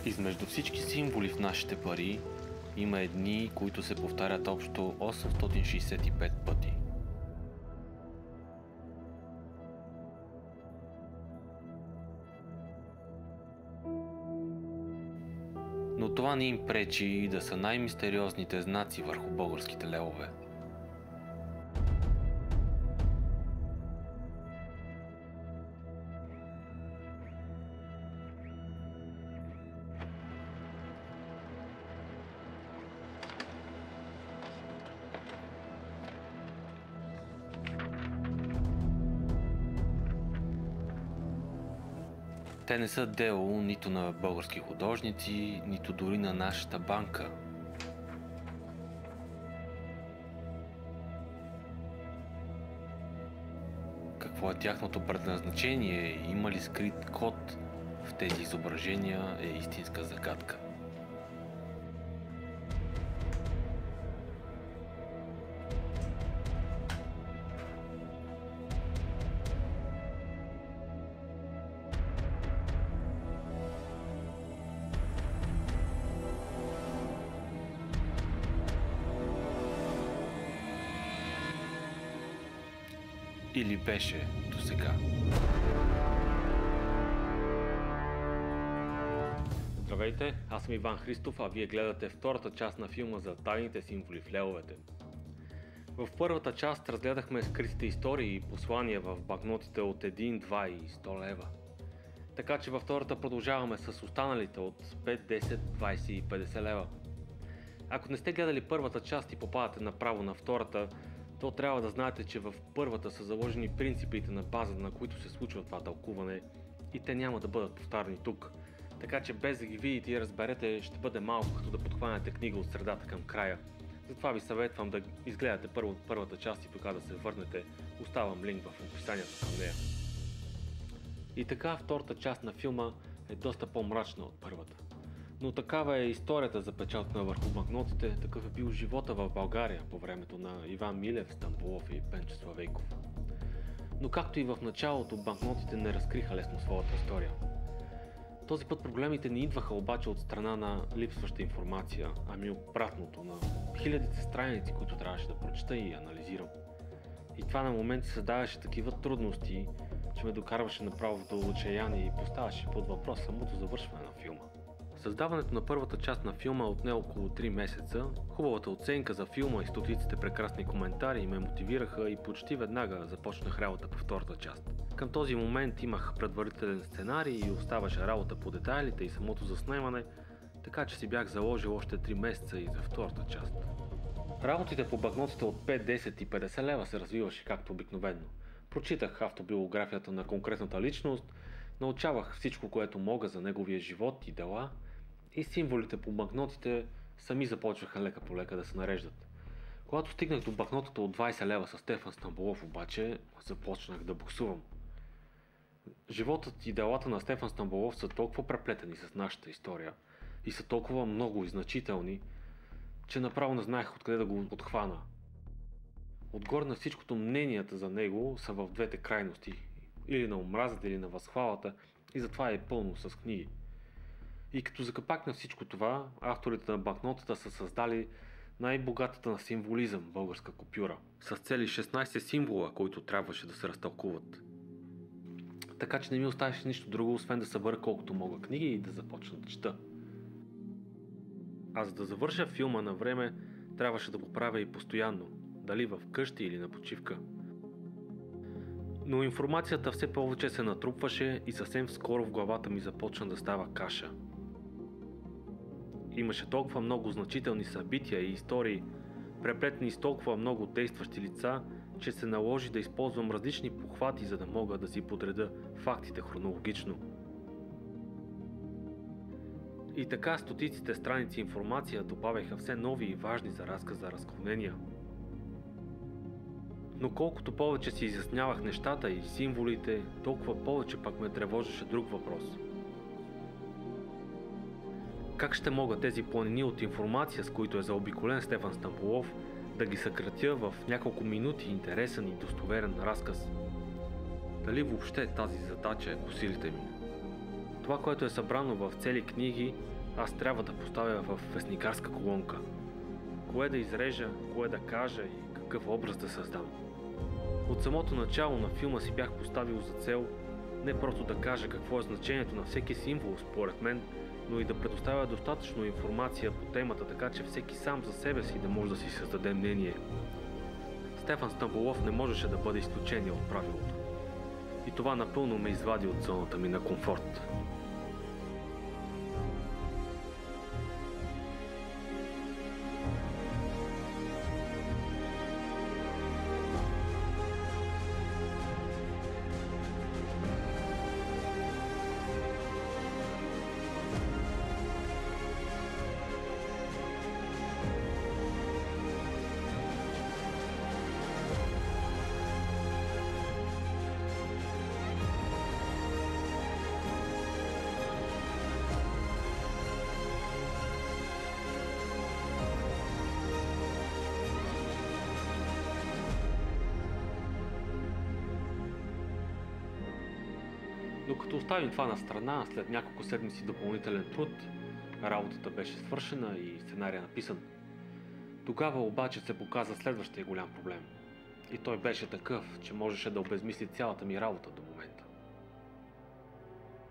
Измежду всички символи в нашите пари има едни, които се повтарят общо 865 пъти. Но това не им пречи и да са най-мистериозните знаци върху българските левове. Те не са дело нито на български художници, нито дори на нашата банка. Какво е тяхното предназначение и има ли скрит код в тези изображения е истинска загадка. Или беше до сега. Здравейте, аз съм Иван Христов, а вие гледате втората част на филма за тайните символи в левовете. В първата част разгледахме скритите истории и послания в банкнотите от 1, 2 и 100 лева. Така че във втората продължаваме с останалите от 5, 10, 20 и 50 лева. Ако не сте гледали първата част и попадате направо на втората, то трябва да знаете, че в първата са заложени принципите на базата, на които се случва това тълкуване и те няма да бъдат повтаряни тук. Така че без да ги видите и разберете, ще бъде малко като да подхванете книга от средата към края. Затова ви съветвам да изгледате първата част и тогава да се върнете. Оставам линк в описанието към нея. И така, втората част на филма е доста по-мрачна от първата. Но такава е историята запечатана върху банкнотите, такъв е бил живота в България по времето на Иван Милев, Стамболов и Пенчо Славейков. Но както и в началото, банкнотите не разкриха лесно своята история. Този път проблемите не идваха обаче от страна на липсваща информация, ами обратното, на хилядите страници, които трябваше да прочета и анализирам. И това на моменти създаваше такива трудности, че ме докарваше направо до отчаяние и поставяше под въпрос самото завършване на филма. Създаването на първата част на филма отне около 3 месеца, хубавата оценка за филма и стотиците прекрасни коментари ме мотивираха и почти веднага започнах работа по втората част. Към този момент имах предварителен сценарий и оставаше работа по детайлите и самото заснемане, така че си бях заложил още 3 месеца и за втората част. Работите по банкнотите от 5, 10 и 50 лева се развиваше както обикновено. Прочитах автобиографията на конкретната личност, научавах всичко, което мога за неговия живот и дела и символите по банкнотите сами започваха лека по лека да се нареждат. Когато стигнах до банкнотата от 20 лева с Стефан Стамболов обаче, започнах да буксувам. Животът и делата на Стефан Стамболов са толкова преплетени с нашата история и са толкова много и значителни, че направо не знаех откъде да го подхвана. Отгоре на всичкото мненията за него са в двете крайности, или на омразата, или на възхвалата, и затова е пълно с книги. И като закапак на всичко това, авторите на банкнотата са създали най-богатата на символизъм българска купюра, с цели 16 символа, които трябваше да се разтълкуват. Така че не ми оставаше нищо друго, освен да събера колкото мога книги и да започна да чета. А за да завърша филма на време, трябваше да го правя и постоянно, дали в къщи или на почивка. Но информацията все повече се натрупваше и съвсем скоро в главата ми започна да става каша. Имаше толкова много значителни събития и истории, преплетени с толкова много действащи лица, че се наложи да използвам различни похвати, за да мога да си подреда фактите хронологично. И така стотиците страници информация добавяха все нови и важни за разказа разклонения. Но колкото повече си изяснявах нещата и символите, толкова повече пак ме тревожеше друг въпрос. Как ще могат тези планини от информация, с които е заобиколен Стефан Стамболов, да ги съкратя в няколко минути интересен и достоверен разказ? Дали въобще тази задача е по силите ми? Това, което е събрано в цели книги, аз трябва да поставя в вестникарска колонка. Кое да изрежа, кое да кажа и какъв образ да създам. От самото начало на филма си бях поставил за цел не просто да кажа какво е значението на всеки символ според мен, но и да предоставя достатъчно информация по темата, така че всеки сам за себе си да може да си създаде мнение. Стефан Стамболов не можеше да бъде изключение от правилото. И това напълно ме извади от зоната ми на комфорт. Но като оставим това на страна, след няколко седмици допълнителен труд, работата беше свършена и сценария написан. Тогава обаче се показа следващия голям проблем. И той беше такъв, че можеше да обезмисли цялата ми работа до момента.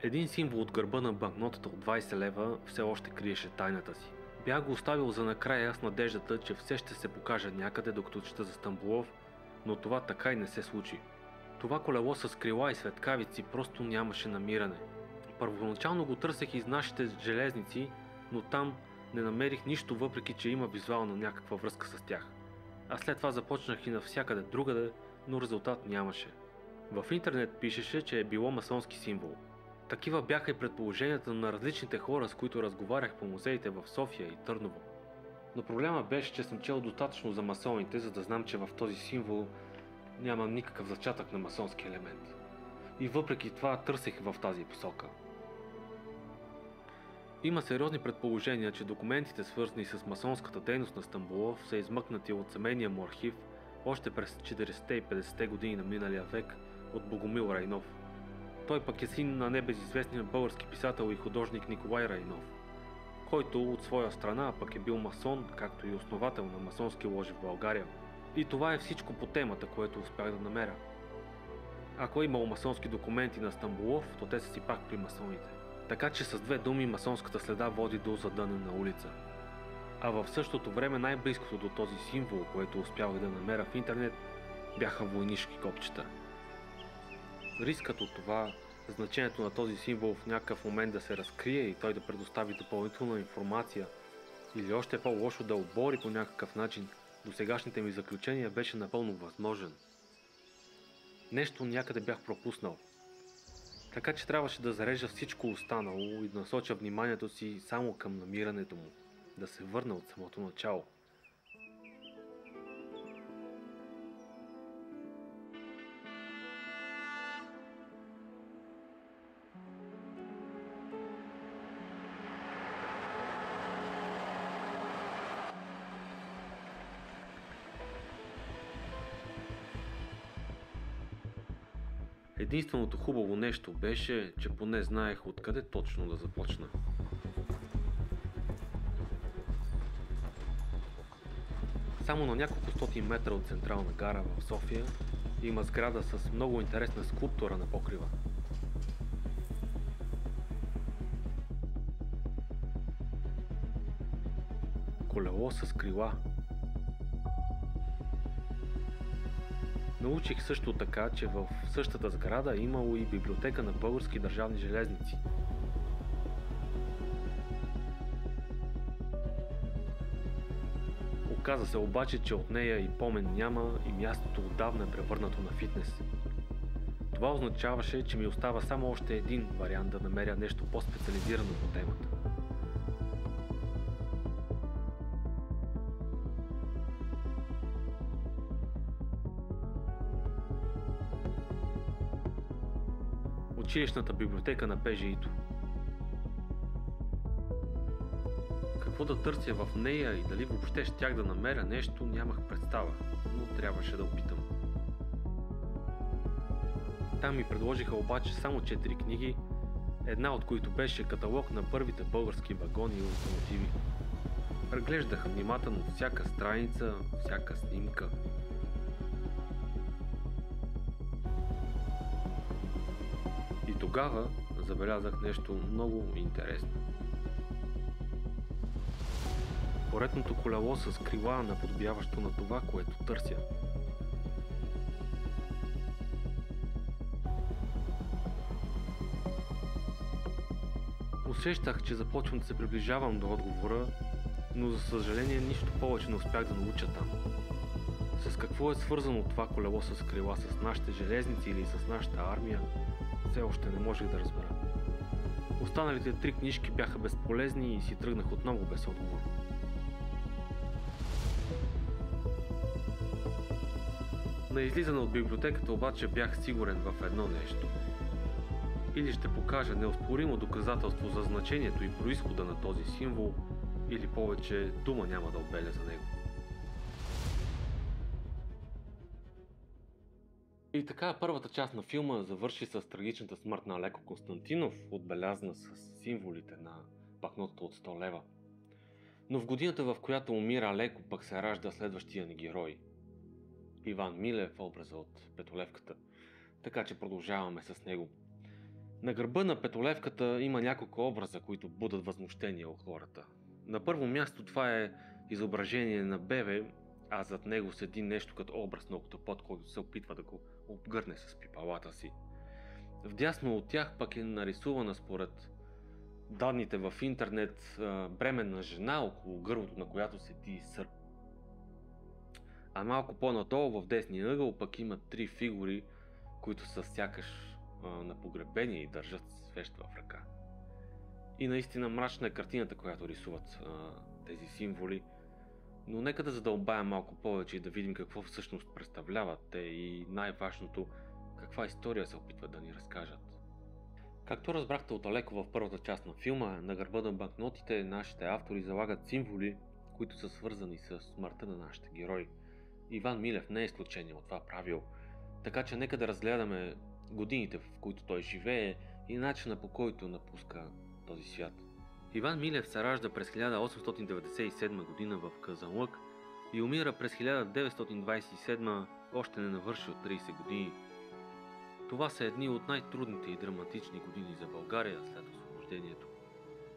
Един символ от гърба на банкнотата от 20 лева все още криеше тайната си. Бях го оставил за накрая с надеждата, че все ще се покаже някъде, докато чета за Стамболов, но това така и не се случи. Това колело с крила и светкавици просто нямаше намиране. Първоначално го търсех из нашите железници, но там не намерих нищо, въпреки че има визуална някаква връзка с тях. А след това започнах и навсякъде другаде, но резултат нямаше. В интернет пишеше, че е било масонски символ. Такива бяха и предположенията на различните хора, с които разговарях по музеите в София и Търново. Но проблема беше, че съм чел достатъчно за масоните, за да знам, че в този символ няма никакъв зачатък на масонски елемент. И въпреки това търсех в тази посока. Има сериозни предположения, че документите, свързани с масонската дейност на Стамболов, са измъкнати от семейния му архив още през 40-те и 50-те години на миналия век от Богомил Райнов. Той пък е син на небезизвестния български писател и художник Николай Райнов, който от своя страна пък е бил масон, както и основател на масонски ложи в България. И това е всичко по темата, което успях да намеря. Ако е имало масонски документи на Стамболов, то те са си пак при масоните. Така че с две думи масонската следа води до задънена улица. А в същото време най-близкото до този символ, което успявах да намеря в интернет, бяха войнишки копчета. Рискът от това, значението на този символ в някакъв момент да се разкрие и той да предостави допълнителна информация, или още по-лошо да обори по някакъв начин досегашните ми заключения, беше напълно възможен. Нещо някъде бях пропуснал. Така че трябваше да зарежа всичко останало и да насоча вниманието си само към намирането му, да се върна от самото начало. Единственото хубаво нещо беше, че поне знаех откъде точно да започна. Само на няколко стотин метра от Централна гара в София има сграда с много интересна скулптура на покрива. Колело с крила. Научих също така, че в същата сграда имало и библиотека на Български държавни железници. Оказа се обаче, че от нея и помен няма и мястото отдавна е превърнато на фитнес. Това означаваше, че ми остава само още един вариант да намеря нещо по-специализирано по темата. Училищната библиотека на ПЖИ-то. Какво да търся в нея и дали въобще щях да намеря нещо, нямах представа, но трябваше да опитам. Там ми предложиха обаче само 4 книги, една от които беше каталог на първите български вагони и локомотиви. Преглеждах внимателно всяка страница, всяка снимка. И тогава забелязах нещо много интересно. Поредното колело с крила, наподобяващо на това, което търся. Усещах, че започвам да се приближавам до отговора, но за съжаление нищо повече не успях да науча там. С какво е свързано това колело с крила, с нашите железници или с нашата армия, все още не можех да разбера. Останалите 3 книжки бяха безполезни и си тръгнах отново без отговор. На излизане от библиотеката обаче бях сигурен в едно нещо. Или ще покажа неоспоримо доказателство за значението и произхода на този символ, или повече дума няма да отбеля за него. И така първата част на филма завърши с трагичната смърт на Алеко Константинов, отбелязана с символите на банкнотата от 100 лева. Но в годината, в която умира Алеко, пък се ражда следващия ни герой. Иван Милев, образа от Петолевката. Така че продължаваме с него. На гърба на Петолевката има няколко образа, които будат възмущение у хората. На първо място това е изображение на бебе, а зад него седи нещо като образ на октопод, който се опитва да го обгърне с пипалата си. Вдясно от тях пък е нарисувана според данните в интернет бременна жена, около гърлото на която седи сърп. А малко по-надолу в десния ъгъл пък има 3 фигури, които са сякаш на погребение и държат свещ в ръка. И наистина мрачна е картината, която рисуват тези символи, но нека да задълбаем малко повече и да видим какво всъщност представляват те и най-важното, каква история се опитват да ни разкажат. Както разбрахте от Алеко в първата част на филма, на гърба на банкнотите нашите автори залагат символи, които са свързани с смъртта на нашите герои. Иван Милев не е изключение от това правило, така че нека да разгледаме годините, в които той живее и начина, по който напуска този свят. Иван Милев се ражда през 1897 година в Казанлък и умира през 1927, още не навършил 30 години. Това са едни от най-трудните и драматични години за България след освобождението.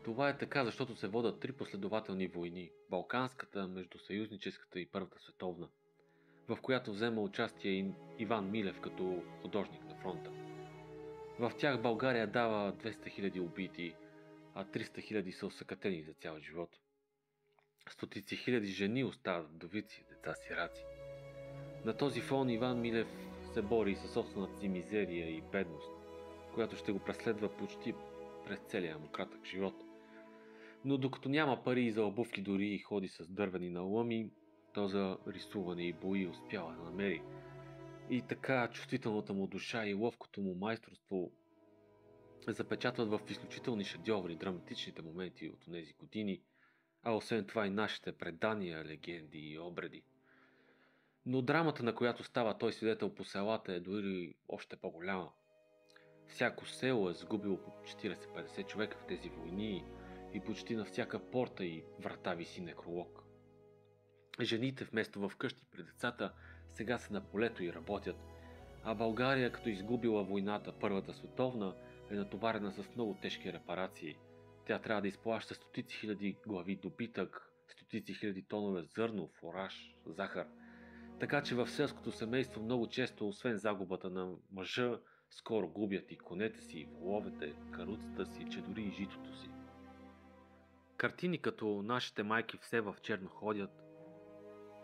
Това е така, защото се водят 3 последователни войни – Балканската, Междусъюзническата и Първата световна, в която взема участие и Иван Милев като художник на фронта. В тях България дава 200 000 убити, а 300 000 са осъкатени за цял живот. Стотици хиляди жени остават вдовици, деца сираци. На този фон Иван Милев се бори със собствената си мизерия и бедност, която ще го преследва почти през целия му кратък живот. Но докато няма пари за обувки, дори и ходи с дървени налъми, то за рисуване и бои успява да намери. И така чувствителната му душа и ловкото му майсторство запечатват в изключителни шедьоври драматичните моменти от тези години, а освен това и нашите предания, легенди и обреди. Но драмата, на която става той свидетел по селата, е дори още по-голяма. Всяко село е загубило по 40-50 човека в тези войни и почти на всяка порта и врата виси некролог. Жените вместо вкъщи при децата сега са на полето и работят, а България, като изгубила войната Първата световна, е натоварена с много тежки репарации. Тя трябва да изплаща стотици хиляди глави добитък, стотици хиляди тонове зърно, фураж, захар. Така че в селското семейство много често, освен загубата на мъжа, скоро губят и конете си, воловете, каруцата си, че дори и житото си. Картини като нашите майки все в черно ходят,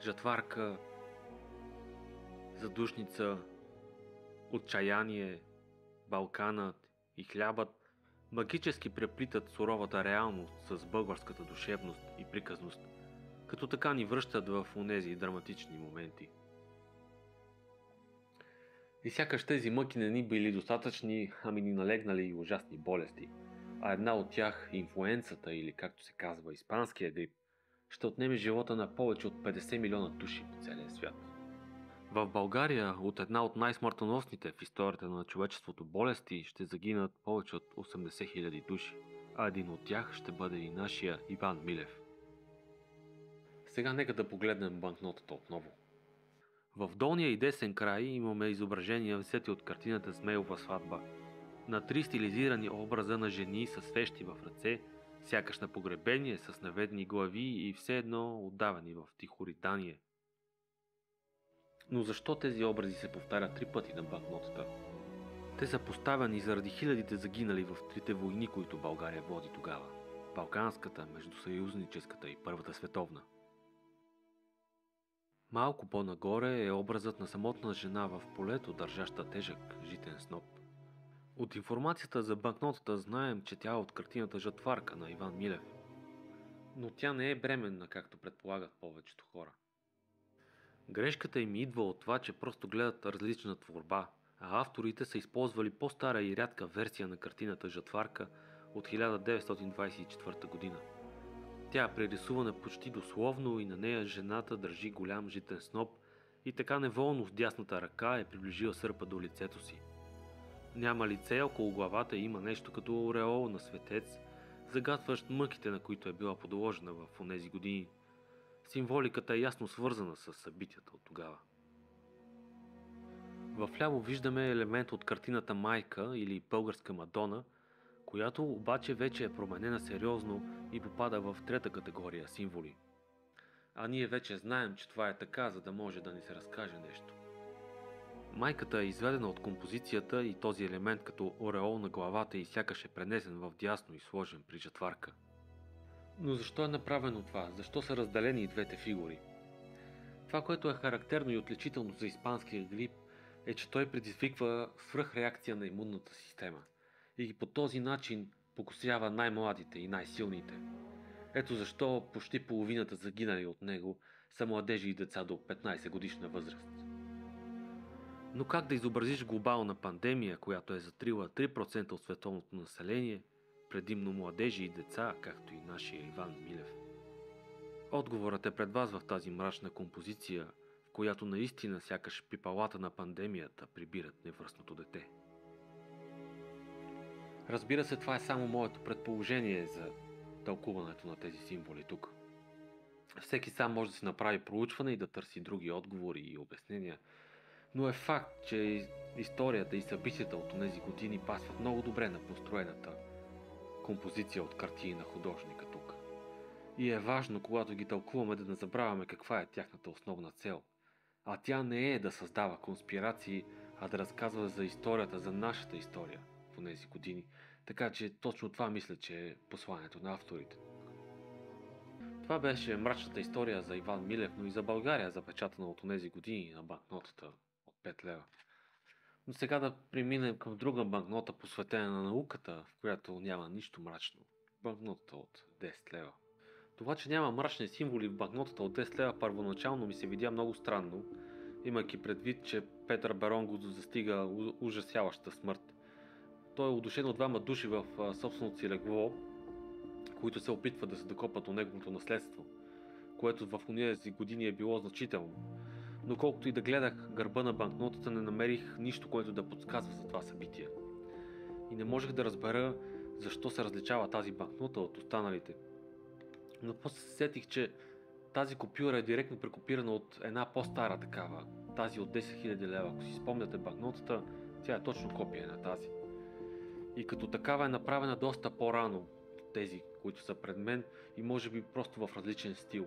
Жатварка, Задушница, Отчаяние, Балканът и Хлябът магически преплитат суровата реалност с българската душевност и приказност, като така ни връщат в онези драматични моменти. И сякаш тези мъки не ни били достатъчни, ами ни налегнали и ужасни болести, а една от тях, инфлуенцата или както се казва испанския грип, ще отнеме живота на повече от 50 милиона души по целия свят. В България от една от най-смъртоносните в историята на човечеството болести ще загинат повече от 80 000 души, а един от тях ще бъде и нашия Иван Милев. Сега нека да погледнем банкнотата отново. В долния и десен край имаме изображения взети от картината Змейова сватба. На три стилизирани образа на жени с свещи в ръце, сякаш на погребение с наведени глави и все едно отдавани в тихо ридание. Но защо тези образи се повтарят 3 пъти на банкнотата? Те са поставени заради хилядите загинали в трите войни, които България води тогава. Балканската, Междусъюзническата и Първата световна. Малко по-нагоре е образът на самотна жена в полето, държаща тежък житен сноп. От информацията за банкнотата знаем, че тя е от картината Жатварка на Иван Милев. Но тя не е бременна, както предполагат повечето хора. Грешката им идва от това, че просто гледат различна творба, а авторите са използвали по-стара и рядка версия на картината Жатварка от 1924 година. Тя е прерисувана почти дословно и на нея жената държи голям житен сноп и така неволно с дясната ръка е приближила сърпа до лицето си. Няма лице, около главата има нещо като ореол на светец, загатващ мъките, на които е била подложена в онези години. Символиката е ясно свързана с събитията от тогава. Вляво виждаме елемент от картината Майка или Българска Мадона, която обаче вече е променена сериозно и попада в трета категория символи. А ние вече знаем, че това е така, за да може да ни се разкаже нещо. Майката е изведена от композицията и този елемент като ореол на главата и сякаш е пренесен в дясно и сложен при Жатварка. Но защо е направено това? Защо са разделени и двете фигури? Това, което е характерно и отличително за испанския грип, е, че той предизвиква свръхреакция на имунната система и по този начин покосява най-младите и най-силните. Ето защо почти половината загинали от него са младежи и деца до 15 годишна възраст. Но как да изобразиш глобална пандемия, която е затрила 3% от световното население, предимно младежи и деца, както и нашия Иван Милев? Отговорът е пред вас в тази мрачна композиция, в която наистина сякаш пипалата на пандемията прибират невръстното дете. Разбира се, това е само моето предположение за тълкуването на тези символи тук. Всеки сам може да си направи проучване и да търси други отговори и обяснения, но е факт, че историята и събитията от тези години пасват много добре на построената композиция от картини на художника тук. И е важно, когато ги тълкуваме, да не забравяме каква е тяхната основна цел. А тя не е да създава конспирации, а да разказва за историята, за нашата история в тези години. Така че точно това мисля, че е посланието на авторите. Това беше мрачната история за Иван Милев, но и за България, запечатана от тези години на банкнотата от 5 лева. Но сега да преминем към друга банкнота, посветена на науката, в която няма нищо мрачно. Банкнотата от 10 лева. Това, че няма мрачни символи в банкнотата от 10 лева, първоначално ми се видя много странно, имайки предвид, че Петър Берон го застига ужасяваща смърт. Той е удушен от двама души в собственото си легло, които се опитват да се докопат до неговото наследство, което в онези години е било значително. Но колкото и да гледах гърба на банкнотата, не намерих нищо, което да подсказва за това събитие. И не можех да разбера защо се различава тази банкнота от останалите. Но после се сетих, че тази купюра е директно прекопирана от една по-стара такава, тази от 10 000 лева. Ако си спомняте банкнотата, тя е точно копия на тази. И като такава е направена доста по-рано от тези, които са пред мен, и може би просто в различен стил.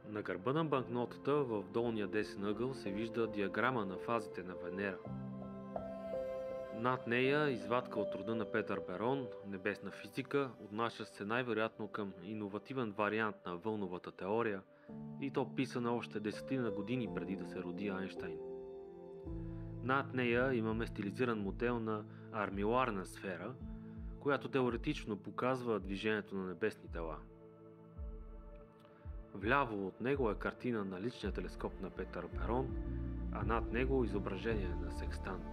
На гърба на банкнотата в долния десен ъгъл се вижда диаграма на фазите на Венера. Над нея извадка от рода на Петър Берон, небесна физика, отнася се най-вероятно към иновативен вариант на вълновата теория, и то писана още 10 години преди да се роди Айнщайн. Над нея имаме стилизиран модел на армиларна сфера, която теоретично показва движението на небесни тела. Вляво от него е картина на личния телескоп на Петър Берон, а над него изображение на секстант.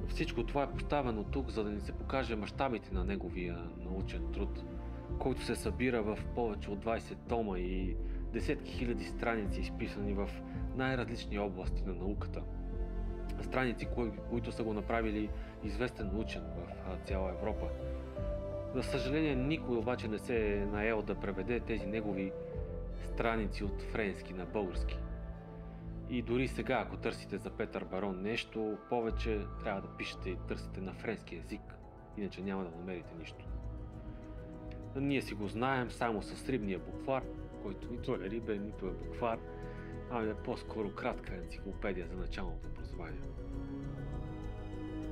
Всичко това е поставено тук, за да ни се покаже мащабите на неговия научен труд, който се събира в повече от 20 тома и десетки хиляди страници, изписани в най-различни области на науката. Страници, които са го направили известен учен в цяла Европа. За съжаление, никой обаче не се е наел да преведе тези негови страници от френски на български. И дори сега, ако търсите за Петър Барон нещо повече, трябва да пишете и търсите на френски език, иначе няма да намерите нищо. Ние си го знаем само с рибния буквар, който нито е рибен, нито е буквар, ами е по-скоро кратка енциклопедия за началното образование.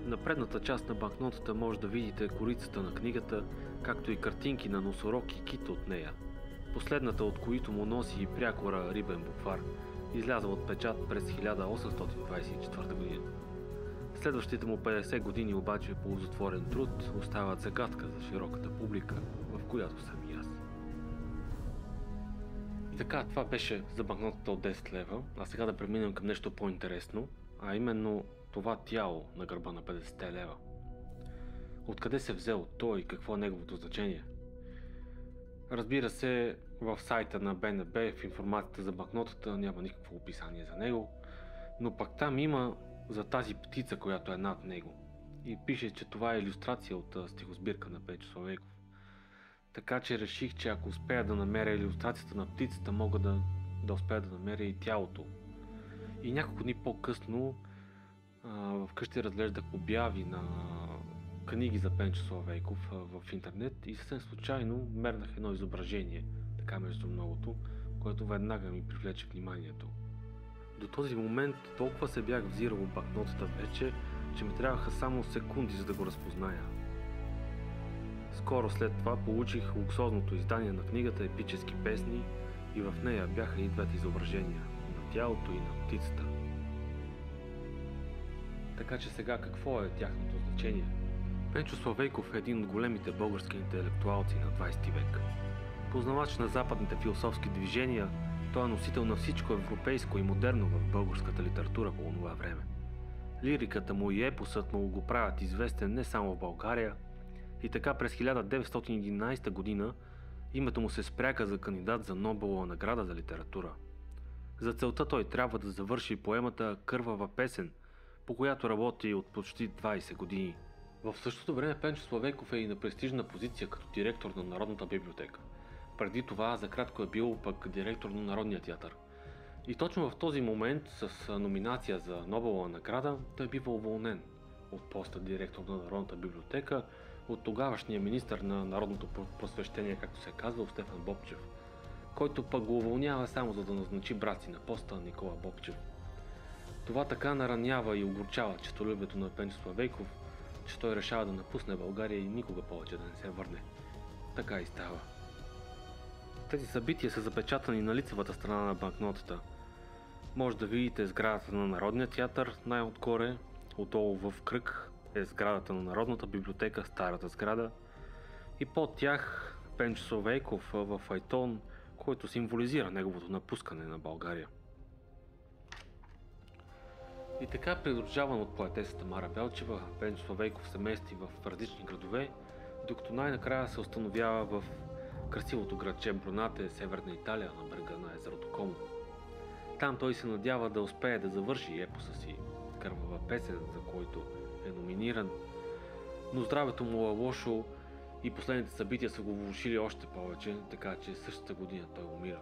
На предната част на банкнотата може да видите корицата на книгата, както и картинки на носорог и кит от нея. Последната от които му носи и прякора рибен буквар, излязъл от печат през 1824 година. Следващите му 50 години обаче ползотворен труд остават загадка за широката публика, в която съм и аз. И така, това беше за банкнотата от 10 лева, а сега да преминем към нещо по-интересно, а именно това тяло на гърба на 50 лева. Откъде се взел той и какво е неговото значение? Разбира се, в сайта на БНБ в информацията за банкнотата няма никакво описание за него, но пък там има за тази птица, която е над него. И пише, че това е илюстрация от стихосбирка на Пенчо Славейков. Така че реших, че ако успея да намеря илюстрацията на птицата, мога да успея да намеря и тялото. И няколко дни по-късно вкъщи разглеждах обяви на книги за Пенчо Славейков в интернет и съвсем случайно мернах едно изображение, така между многото, което веднага ми привлече вниманието. До този момент толкова се бях взирал в банкнотата вече, че ми трябваха само секунди, за да го разпозная. Скоро след това получих луксозното издание на книгата Епически песни и в нея бяха и двете изображения на тялото и на птицата. Така че сега какво е тяхното значение? Пенчо Славейков е един от големите български интелектуалци на 20 век. Познавач на западните философски движения, той е носител на всичко европейско и модерно в българската литература по това време. Лириката му и епосът му го правят известен не само в България, и така през 1911 година името му се спряга за кандидат за Нобелова награда за литература. За целта той трябва да завърши поемата Кървава песен, по която работи от почти 20 години. В същото време Пенчо Славейков е и на престижна позиция като директор на Народната библиотека. Преди това за кратко е бил пък директор на Народния театър. И точно в този момент с номинация за Нобелова награда той бива уволнен от поста директор на Народната библиотека от тогавашния министър на народното просвещение, както се казва, Стефан Бобчев, който пък го уволнява само за да назначи брат си на поста Никола Бобчев. Това така наранява и огорчава честолюбието на Пенчо Славейков, че той решава да напусне България и никога повече да не се върне. Така и става. Тези събития са запечатани на лицевата страна на банкнотата. Може да видите сградата на Народния театър най-отгоре, отдолу в кръг е сградата на Народната библиотека, старата сграда, и под тях Пенчо Славейков в файтон, който символизира неговото напускане на България. И така, придружаван от поетесата Мара Белчева, Пенчо Славейков се мести в различни градове, докато най-накрая се установява в красивото градче Бронате, северна Италия, на брега на езерото Комо. Там той се надява да успее да завърши епоса си Кървава песен, за който е номиниран, но здравето му е лошо и последните събития са го влошили още повече, така че същата година той умира.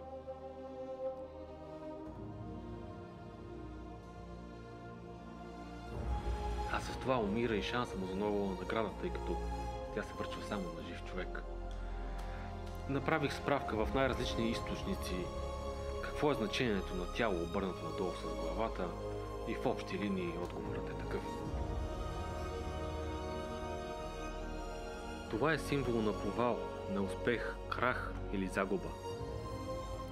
А с това умира и шанса му за Нобелова награда, тъй като тя се връчва само на жив човек. Направих справка в най-различни източници какво е значението на тяло, обърнато надолу с главата, и в общи линии отговорът е такъв. Това е символ на провал, на успех, крах или загуба.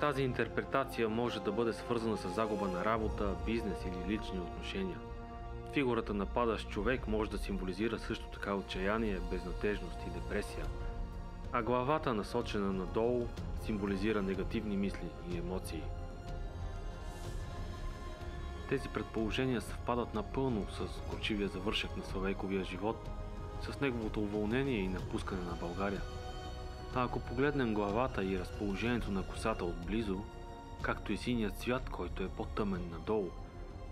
Тази интерпретация може да бъде свързана с загуба на работа, бизнес или лични отношения. Фигурата на падащ човек може да символизира също така отчаяние, безнадежност и депресия, а главата, насочена надолу, символизира негативни мисли и емоции. Тези предположения съвпадат напълно с горчивия завършек на Славейковия живот, с неговото уволнение и напускане на България. А ако погледнем главата и разположението на косата отблизо, както и синият цвят, който е по-тъмен надолу,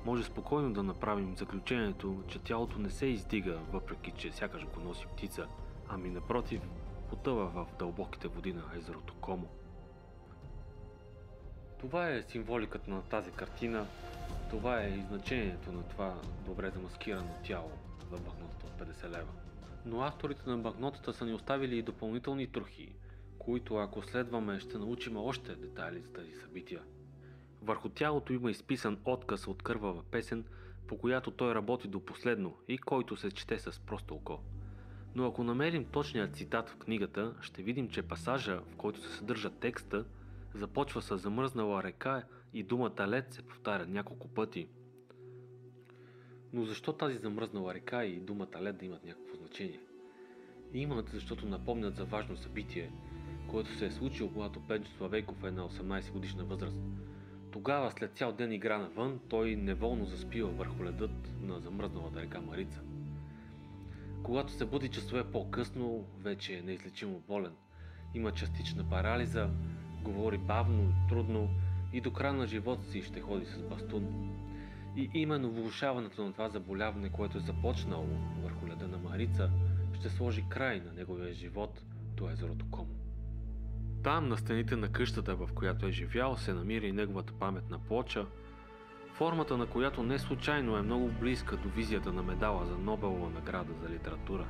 може спокойно да направим заключението, че тялото не се издига, въпреки че сякаш го носи птица, ами напротив, потъва в дълбоките води на езерото Комо. Това е символиката на тази картина, това е и значението на това добре замаскирано тяло в банкнотата от 50 лева. Но авторите на банкнотата са ни оставили и допълнителни трохи, които ако следваме ще научим още детайли за тези събития. Върху тялото има изписан отказ от кървава песен, по която той работи до последно и който се чете с просто око. Но ако намерим точния цитат в книгата, ще видим, че пасажа, в който се съдържа текста, започва с замръзнала река и думата лед се повтаря няколко пъти. Но защо тази замръзнала река и думата лед да имат някакво значение? Имат, защото напомнят за важно събитие, което се е случило, когато Пенчо Славейков е на 18 годишна възраст. Тогава, след цял ден игра навън, той неволно заспива върху ледът на замръзналата река Марица. Когато се буди часове по-късно, вече е неизлечимо болен. Има частична парализа, говори бавно, трудно и до края на живота си ще ходи с бастун. И именно влошаването на това заболяване, което е започнало върху леда на Марица, ще сложи край на неговия живот до езерото Комо. Там, на стените на къщата, в която е живял, се намира и неговата паметна плоча, формата на която не случайно е много близка до визията на медала за Нобелова награда за литература.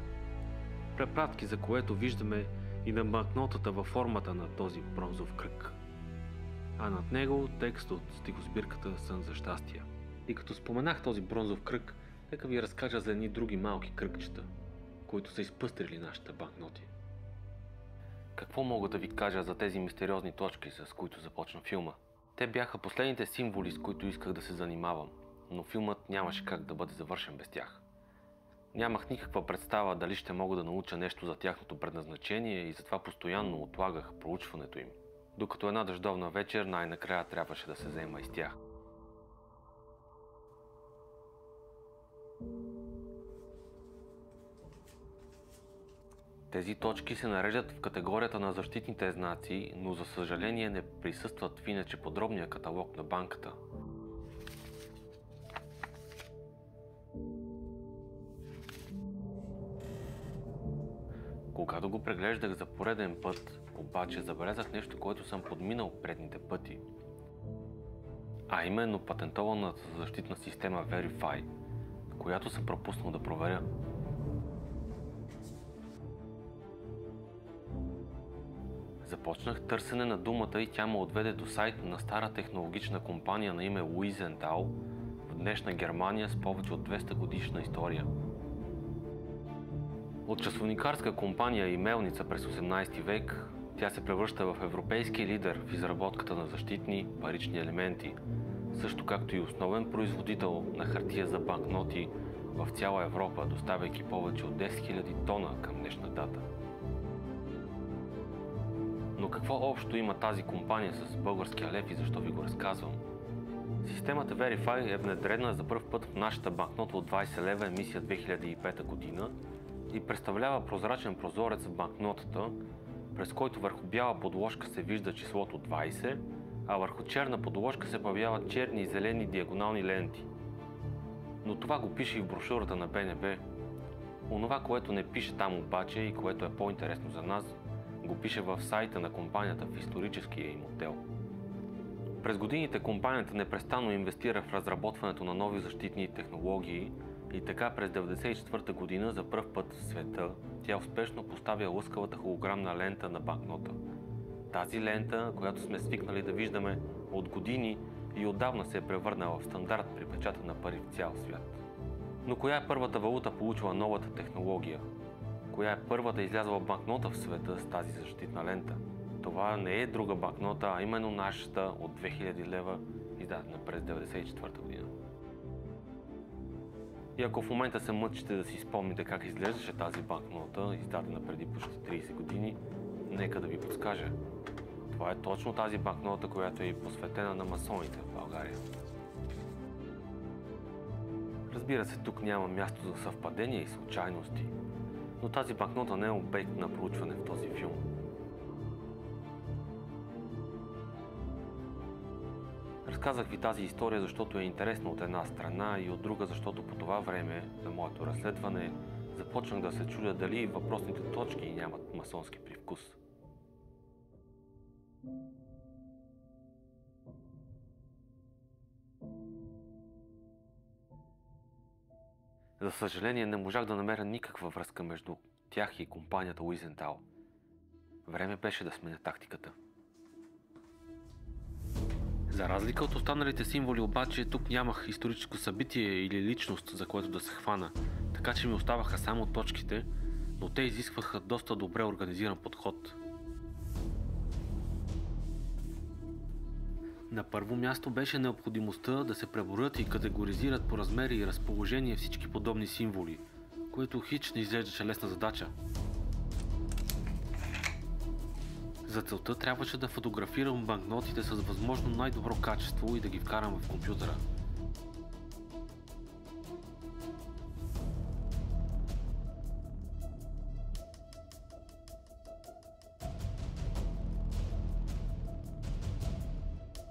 Препратки за което виждаме и на банкнотата във формата на този бронзов кръг. А над него текст от стихосбирката Сън за щастие. И като споменах този бронзов кръг, нека ви разкажа за едни други малки кръгчета, които са изпъстрили нашите банкноти. Какво мога да ви кажа за тези мистериозни точки, с които започна филма? Те бяха последните символи, с които исках да се занимавам, но филмът нямаше как да бъде завършен без тях. Нямах никаква представа дали ще мога да науча нещо за тяхното предназначение и затова постоянно отлагах проучването им, докато една дъждовна вечер най-накрая трябваше да се заема и с тях. Тези точки се нареждат в категорията на защитните знаци, но за съжаление не присъстват в иначе подробния каталог на банката. Когато го преглеждах за пореден път, обаче забелязах нещо, което съм подминал предните пъти. А именно патентованата защитна система Verify, която съм пропуснал да проверя. Започнах търсене на думата и тя ме отведе до сайт на стара технологична компания на име Wiesenthal в днешна Германия с повече от 200 годишна история. От часовникарска компания и мелница през 18 век, тя се превръща в европейски лидер в изработката на защитни парични елементи, също както и основен производител на хартия за банкноти в цяла Европа, доставяйки повече от 10 000 тона към днешна дата. Но какво общо има тази компания с българския лев и защо ви го разказвам? Системата Verify е внедрена за пръв път в нашата банкнота от 20 лева емисия 2005 година и представлява прозрачен прозорец в банкнотата, през който върху бяла подложка се вижда числото 20, а върху черна подложка се появяват черни и зелени диагонални ленти. Но това го пише и в брошурата на БНБ. Онова, което не пише там обаче и което е по-интересно за нас, го пише в сайта на компанията в историческия им отдел. През годините компанията непрестанно инвестира в разработването на нови защитни технологии и така през 1994 година за пръв път в света тя успешно поставя лъскавата холограмна лента на банкнота. Тази лента, която сме свикнали да виждаме от години и отдавна се е превърнала в стандарт при печата на пари в цял свят. Но коя е първата валута получила новата технология? Коя е първата излязла банкнота в света с тази защитна лента? Това не е друга банкнота, а именно нашата от 2000 лева, издадена през 1994 година. И ако в момента се мъчите да си спомните как изглеждаше тази банкнота, издадена преди почти 30 години, нека да ви подскажа. Това е точно тази банкнота, която е посветена на масоните в България. Разбира се, тук няма място за съвпадения и случайности, но тази банкнота не е обект на проучване в този филм. Разказах ви тази история, защото е интересна от една страна и от друга, защото по това време на моето разследване започнах да се чудя дали въпросните точки нямат масонски привкус. За съжаление, не можах да намеря никаква връзка между тях и компанията Уизентал. Време беше да сменя тактиката. За разлика от останалите символи обаче, тук нямах историческо събитие или личност, за което да се хвана, така че ми оставаха само точките, но те изискваха доста добре организиран подход. На първо място беше необходимостта да се преброят и категоризират по размери и разположение всички подобни символи, което хич не изглеждаше лесна задача. За целта трябваше да фотографирам банкнотите с възможно най-добро качество и да ги вкарам в компютъра.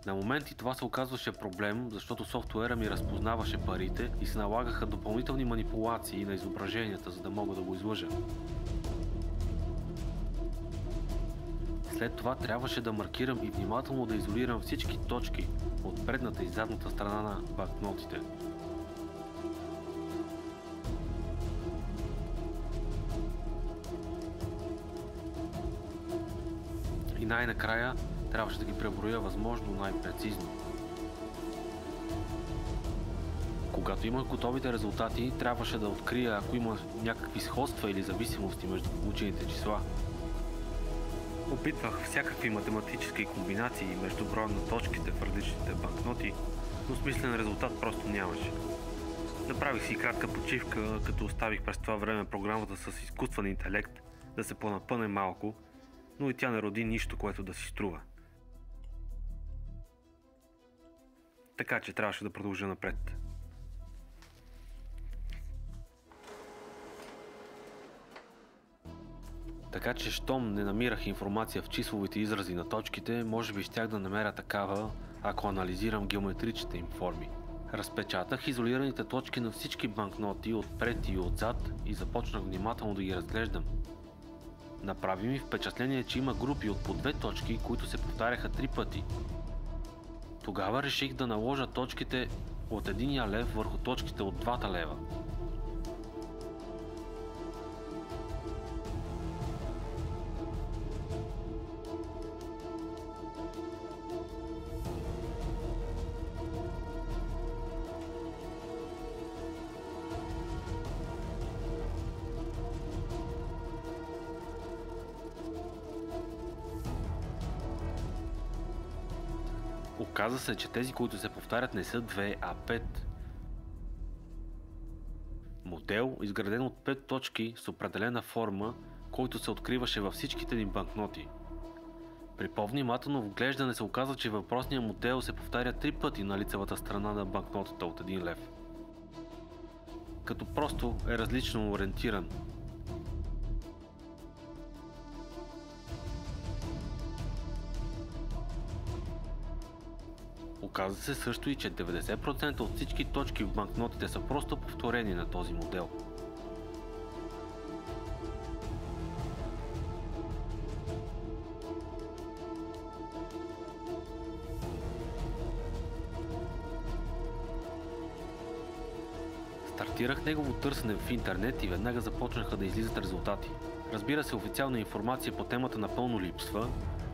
На моменти това се оказваше проблем, защото софтуера ми разпознаваше парите и се налагаха допълнителни манипулации на изображенията, за да мога да го излъжа. След това трябваше да маркирам и внимателно да изолирам всички точки от предната и задната страна на банкнотите. И най-накрая трябваше да ги преброя възможно най-прецизно. Когато имах готовите резултати, трябваше да открия ако има някакви сходства или зависимости между получените числа. Опитвах всякакви математически комбинации между броя на точките в различните банкноти, но смислен резултат просто нямаше. Направих си кратка почивка, като оставих през това време програмата с изкуствен интелект да се понапъне малко, но и тя не роди нищо, което да си струва. Така че трябваше да продължа напред. Така че, щом не намирах информация в числовите изрази на точките, може би щях да намеря такава, ако анализирам геометричните им форми. Разпечатах изолираните точки на всички банкноти отпред и отзад и започнах внимателно да ги разглеждам. Направи ми впечатление, че има групи от по две точки, които се повтаряха 3 пъти. Тогава реших да наложа точките от 1 лев върху точките от 2 лева. Оказа се, че тези, които се повтарят, не са 2, а 5. Модел, изграден от 5 точки с определена форма, който се откриваше във всичките ни банкноти. При по-внимателно вглеждане се оказа, че въпросният модел се повтаря 3 пъти на лицевата страна на банкнотата от 1 лев. Като просто е различно ориентиран. Оказа се също и, че 90% от всички точки в банкнотите са просто повторение на този модел. Стартирах негово търсене в интернет и веднага започнаха да излизат резултати. Разбира се, официална информация по темата напълно липсва,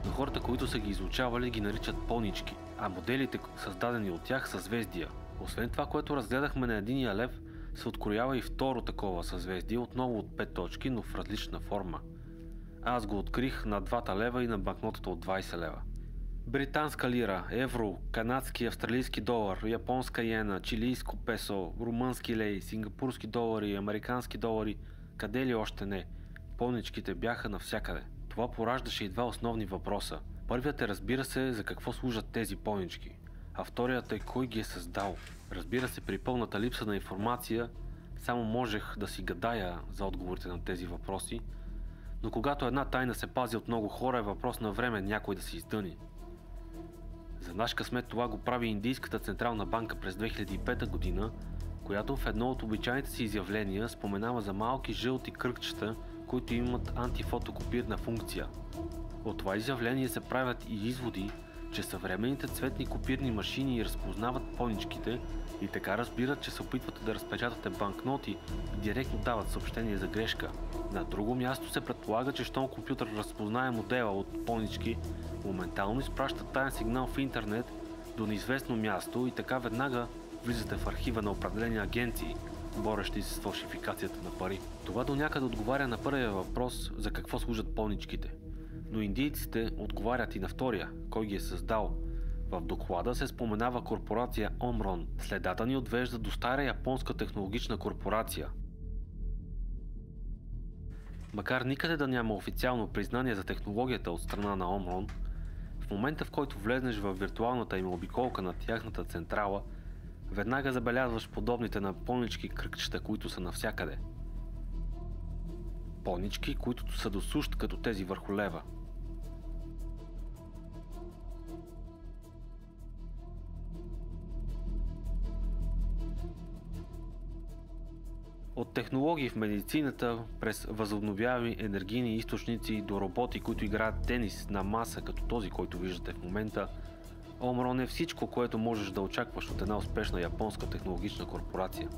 но хората, които са ги изучавали, ги наричат пълнички, а моделите, създадени от тях, са съзвездия. Освен това, което разгледахме на 1 лев, се откроява и второ такова съзвездие, отново от 5 точки, но в различна форма. Аз го открих на 2 лева и на банкнотата от 20 лева. Британска лира, евро, канадски и австралийски долар, японска йена, чилийско песо, румънски лей, сингапурски долари, американски долари, къде ли още не. Пълничките бяха навсякъде. Това пораждаше и два основни въпроса. Първият е, разбира се, за какво служат тези пълнички, а вторият е кой ги е създал. Разбира се, при пълната липса на информация само можех да си гадая за отговорите на тези въпроси, но когато една тайна се пази от много хора, е въпрос на време някой да се издъни. За наш късмет това го прави Индийската централна банка през 2005 година, която в едно от обичайните си изявления споменава за малки жълти кръгчета, които имат антифотокопирна функция. От това изявление се правят и изводи, че съвременните цветни копирни машини разпознават поничките и така разбират, че се опитвате да разпечатате банкноти и директно дават съобщение за грешка. На друго място се предполага, че щом компютър разпознае модела от понички, моментално изпраща таен сигнал в интернет до неизвестно място и така веднага влизате в архива на определени агенции, борещи се с фалшификацията на пари. Това до някъде отговаря на първия въпрос за какво служат поничките. Но индийците отговарят и на втория, кой ги е създал. В доклада се споменава корпорация Omron. Следата ни отвежда до стара японска технологична корпорация. Макар никъде да няма официално признание за технологията от страна на Omron, в момента в който влезнеш в виртуалната им обиколка на тяхната централа, веднага забелязваш подобните на понички кръгчета, които са навсякъде. Понички, които са досущ като тези върху лева. От технологии в медицината, през възобновяеми енергийни източници до роботи, които играят тенис на маса, като този, който виждате в момента, Omron е всичко, което можеш да очакваш от една успешна японска технологична корпорация.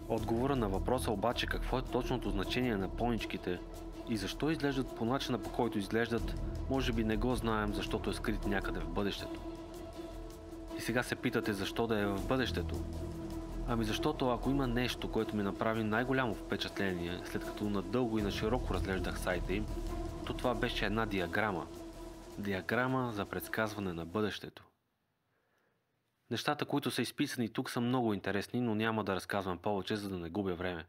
Отговора на въпроса обаче какво е точното значение на поничките и защо изглеждат по начина, по който изглеждат, може би не го знаем, защото е скрит някъде в бъдещето. И сега се питате защо да е в бъдещето. Ами защото ако има нещо, което ми направи най-голямо впечатление, след като надълго и на широко разглеждах сайта им, то това беше една диаграма. Диаграма за предсказване на бъдещето. Нещата, които са изписани тук, са много интересни, но няма да разказвам повече, за да не губя време.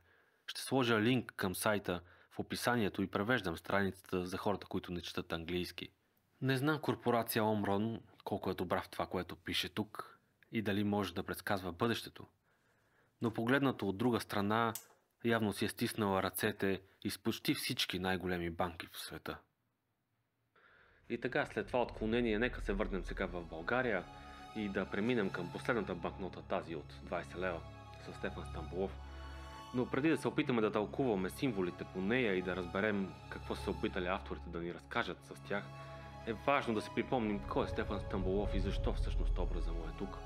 Ще сложа линк към сайта в описанието и превеждам страницата за хората, които не четат английски. Не знам корпорация Omron колко е добра в това, което пише тук и дали може да предсказва бъдещето. Но погледнато от друга страна, явно си е стиснала ръцете и с почти всички най-големи банки в света. И така, след това отклонение, нека се върнем сега в България и да преминем към последната банкнота, тази от 20 лева с Стефан Стамболов. Но преди да се опитаме да тълкуваме символите по нея и да разберем какво са се опитали авторите да ни разкажат с тях, е важно да си припомним кой е Стефан Стамболов и защо всъщност образа му е тук.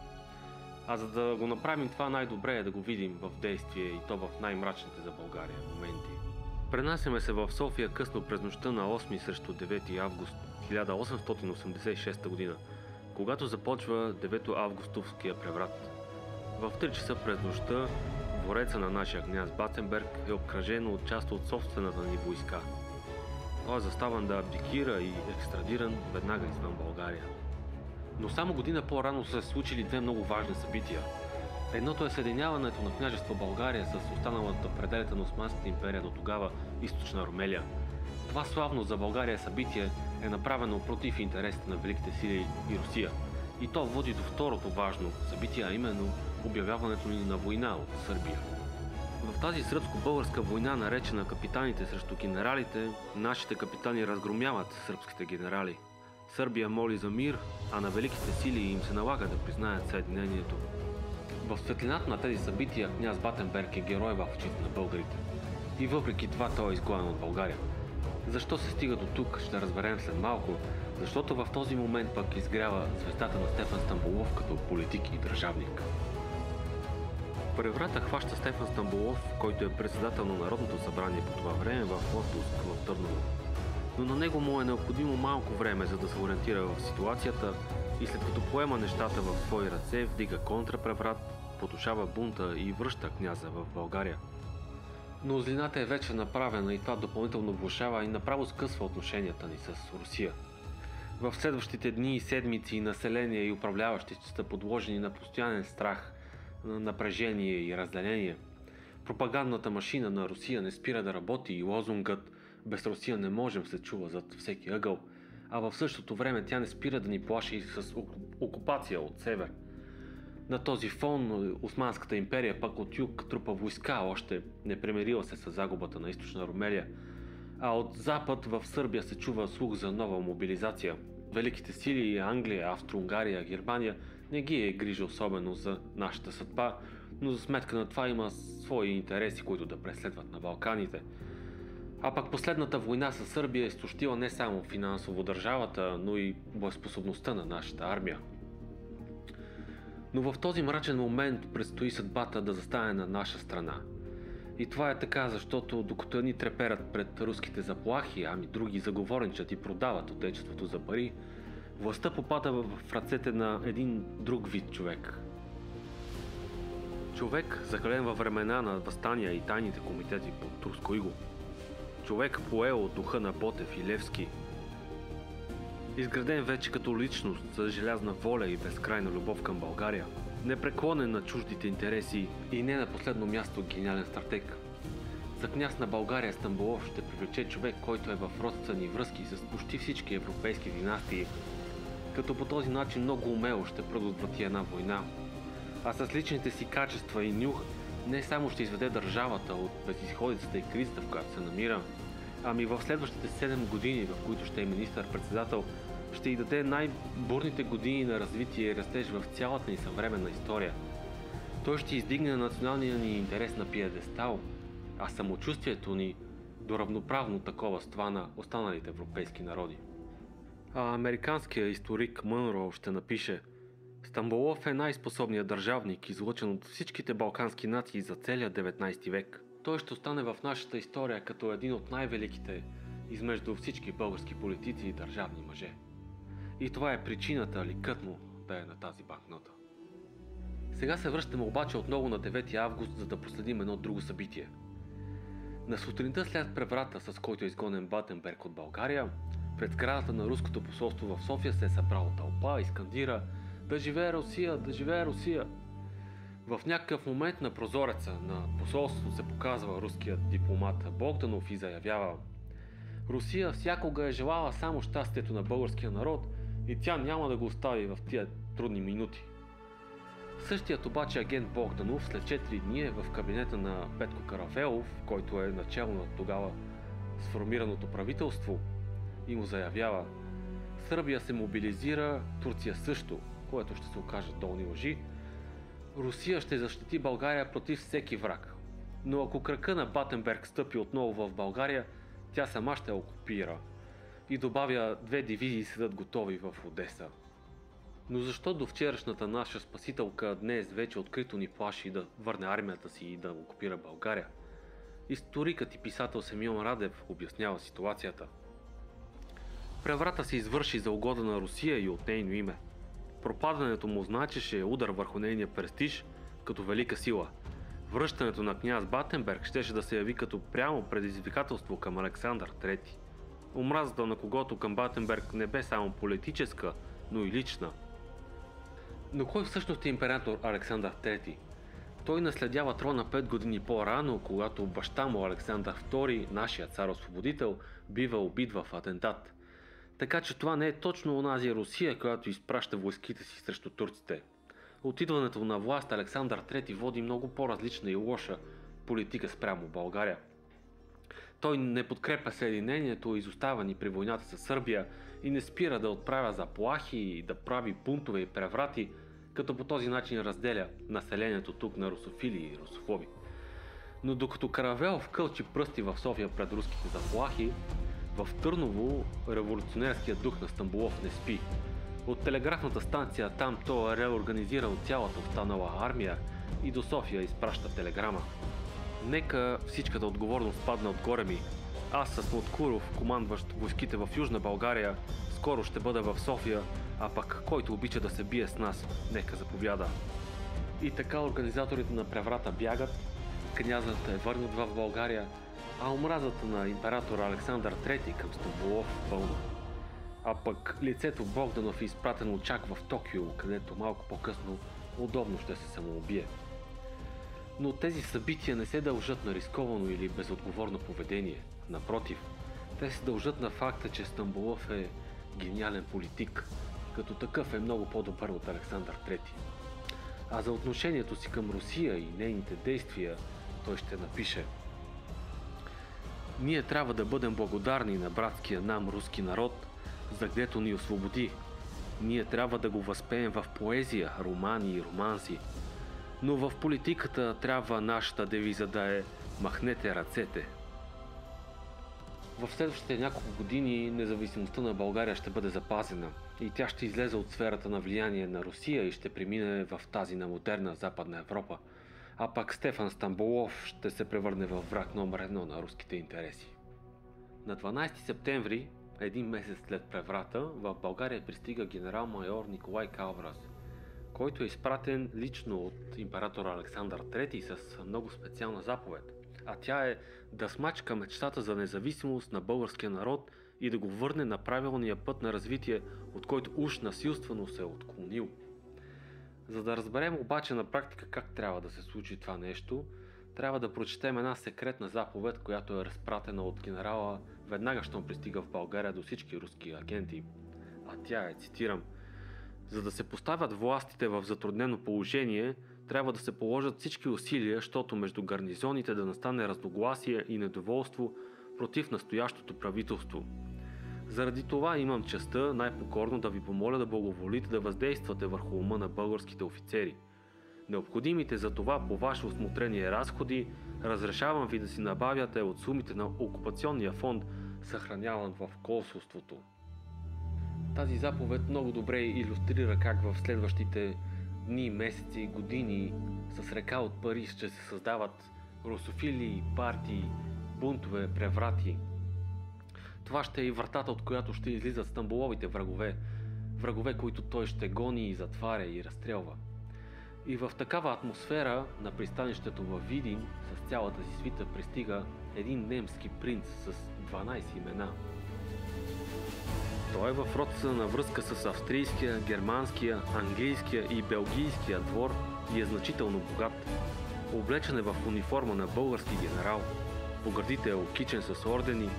А за да го направим това, най-добре е да го видим в действие и то в най-мрачните за България моменти. Пренасяме се в София късно през нощта на 8 срещу 9 август 1886 година, когато започва 9 августовския преврат. В 3 часа през нощта двореца на нашия княз Батенберг е обкръжен от част от собствената ни войска. Той е заставан да абдикира и екстрадиран веднага извън България. Но само година по-рано са се случили две много важни събития. Едното е съединяването на княжество България с останалата пределите на Османската империя до тогава източна Румелия. Това славно за България събитие е направено против интересите на великите сили и Русия. И то води до второто важно събитие, а именно обявяването ни на война от Сърбия. В тази сръбско-българска война, наречена капитаните срещу генералите, нашите капитани разгромяват сръбските генерали. Сърбия моли за мир, а на великите сили им се налага да признаят съединението. В светлината на тези събития княз Батенберг е герой в очите на българите. И въпреки това той е изгонен от България. Защо се стига до тук, ще разберем след малко, защото в този момент пък изгрява звездата на Стефан Стамболов като политик и държавник. Преврата хваща Стефан Стамболов, който е председател на Народното събрание по това време в отпуск в Търново. Но на него му е необходимо малко време, за да се ориентира в ситуацията и след като поема нещата в свои ръце, вдига контрапреврат, потушава бунта и връща княза в България. Но злината е вече направена и това допълнително влошава и направо скъсва отношенията ни с Русия. В следващите дни и седмици население и управляващи са подложени на постоянен страх, на напрежение и разделение. Пропагандната машина на Русия не спира да работи и лозунгът "Без Русия не можем" се чува зад всеки ъгъл, а в същото време тя не спира да ни плаши с окупация от север. На този фон Османската империя пък от юг трупа войска, още не примирила се с загубата на източна Румелия. А от запад в Сърбия се чува слух за нова мобилизация. Великите сили Англия, Австро-Унгария, Германия не ги е грижа особено за нашата съдба, но за сметка на това има свои интереси, които да преследват на Балканите. А пък последната война със Сърбия е изтощила не само финансово държавата, но и боеспособността на нашата армия. Но в този мрачен момент предстои съдбата да застане на наша страна. И това е така, защото докато едни треперят пред руските заплахи, ами други заговорничат и продават отечеството за пари, властта попада в ръцете на един друг вид човек. Човек, закален във времена на въстания и тайните комитети под турско иго. Човек поел от духа на Ботев и Левски. Изграден вече като личност с желязна воля и безкрайна любов към България. Непреклонен на чуждите интереси и не на последно място гениален стратег. За княз на България Стамболов ще привлече човек, който е в родствени връзки с почти всички европейски династии, като по този начин много умело ще предотврати една война. А с личните си качества и нюх не само ще изведе държавата от безизходицата и кризата, в която се намира, ами в следващите 7 години, в които ще е министър-председател, ще й даде най-бурните години на развитие и растеж в цялата ни съвременна история. Той ще издигне на националния ни интерес на пиедестал, а самочувствието ни до равноправно такова с това на останалите европейски народи. А американският историк Мънро ще напише: Стамболов е най-способният държавник, излъчен от всичките балкански нации за целия 19 век. Той ще остане в нашата история като един от най-великите измежду всички български политици и държавни мъже. И това е причината ликът му да е на тази банкнота. Сега се връщаме обаче отново на 9 август, за да последим едно друго събитие. На сутринта след преврата, с който е изгонен Батенберг от България, пред сградата на руското посолство в София се е събрала тълпа и скандира: „Да живее Русия! Да живее Русия!“ В някакъв момент на прозореца на посолството се показва руският дипломат Богданов и заявява: „Русия всякога е желала само щастието на българския народ и тя няма да го остави в тия трудни минути.“ Същият обаче агент Богданов след 4 дни е в кабинета на Петко Каравелов, който е начало на тогава сформираното правителство, и му заявява: „Сърбия се мобилизира, Турция също, което ще се окаже долни лъжи. Русия ще защити България против всеки враг. Но ако крака на Батенберг стъпи отново в България, тя сама ще я окупира.“ И добавя: „2 дивизии седат готови в Одеса.“ Но защо до вчерашната наша спасителка днес вече открито ни плаши да върне армията си и да окупира България? Историкът и писател Симеон Радев обяснява ситуацията. Преврата се извърши за угода на Русия и от нейно име. Пропадането му значеше удар върху нейния престиж като велика сила. Връщането на княз Батенберг щеше да се яви като прямо предизвикателство към Александър III. Омразата на когото към Батенберг не бе само политическа, но и лична. Но кой всъщност е император Александър III? Той наследява трона 5 години по-рано, когато баща му Александър II, нашият цар-освободител, бива убит в атентат. Така че това не е точно онази Русия, която изпраща войските си срещу турците. От идването на власт Александър III води много по-различна и лоша политика спрямо България. Той не подкрепя съединението, изостава ни при войната с Сърбия и не спира да отправя заплахи и да прави бунтове и преврати, като по този начин разделя населението тук на русофили и русофоби. Но докато Каравелов кълчи пръсти в София пред руските заплахи, в Търново революционерският дух на Стамболов не спи. От телеграфната станция там той е реорганизирал цялата останала армия и до София изпраща телеграма: „Нека всичката отговорност падна отгоре ми. Аз с Моткуров, командващ войските в Южна България, скоро ще бъда в София, а пък който обича да се бие с нас, нека заповяда.“ И така организаторите на преврата бягат, князът е върнат в България, а омразата на император Александър III към Стамболов пълна. А пък лицето Богданов е изпратено чак в Токио, където малко по-късно удобно ще се самоубие. Но тези събития не се дължат на рисковано или безотговорно поведение. Напротив, те се дължат на факта, че Стамболов е гениален политик, като такъв е много по-добър от Александър III. А за отношението си към Русия и нейните действия той ще напише: Ние трябва да бъдем благодарни на братския нам руски народ, за гдето ни освободи. Ние трябва да го възпеем в поезия, романи и романси. Но в политиката трябва нашата девиза да е "Махнете ръцете". В следващите няколко години независимостта на България ще бъде запазена и тя ще излезе от сферата на влияние на Русия и ще премине в тази на модерна Западна Европа. А пак Стефан Стамболов ще се превърне в враг номер 1 на руските интереси. На 12 септември, един месец след преврата, в България пристига генерал-майор Николай Калврас, който е изпратен лично от императора Александър III с много специална заповед. А тя е да смачка мечтата за независимост на българския народ и да го върне на правилния път на развитие, от който уж насилствено се е отклонил. За да разберем обаче на практика как трябва да се случи това нещо, трябва да прочетем една секретна заповед, която е разпратена от генерала веднага, щом пристига в България до всички руски агенти. А тя е, цитирам: "За да се поставят властите в затруднено положение, трябва да се положат всички усилия, щото между гарнизоните да настане разногласие и недоволство против настоящото правителство. Заради това имам честта най-покорно да ви помоля да благоволите да въздействате върху ума на българските офицери. Необходимите за това по ваше усмотрение разходи разрешавам ви да си набавяте от сумите на окупационния фонд, съхраняван в консулството." Тази заповед много добре илюстрира как в следващите дни, месеци, години с река от пари ще се създават русофили, партии, бунтове, преврати. Това ще е и вратата, от която ще излизат Стамболовите врагове, които той ще гони и затваря и разстрелва. И в такава атмосфера на пристанището във Видин с цялата си свита пристига един немски принц с 12 имена. Той е в родствена връзка с австрийския, германския, английския и белгийския двор и е значително богат. Облечен е в униформа на български генерал. По гърдите е окичен с ордени,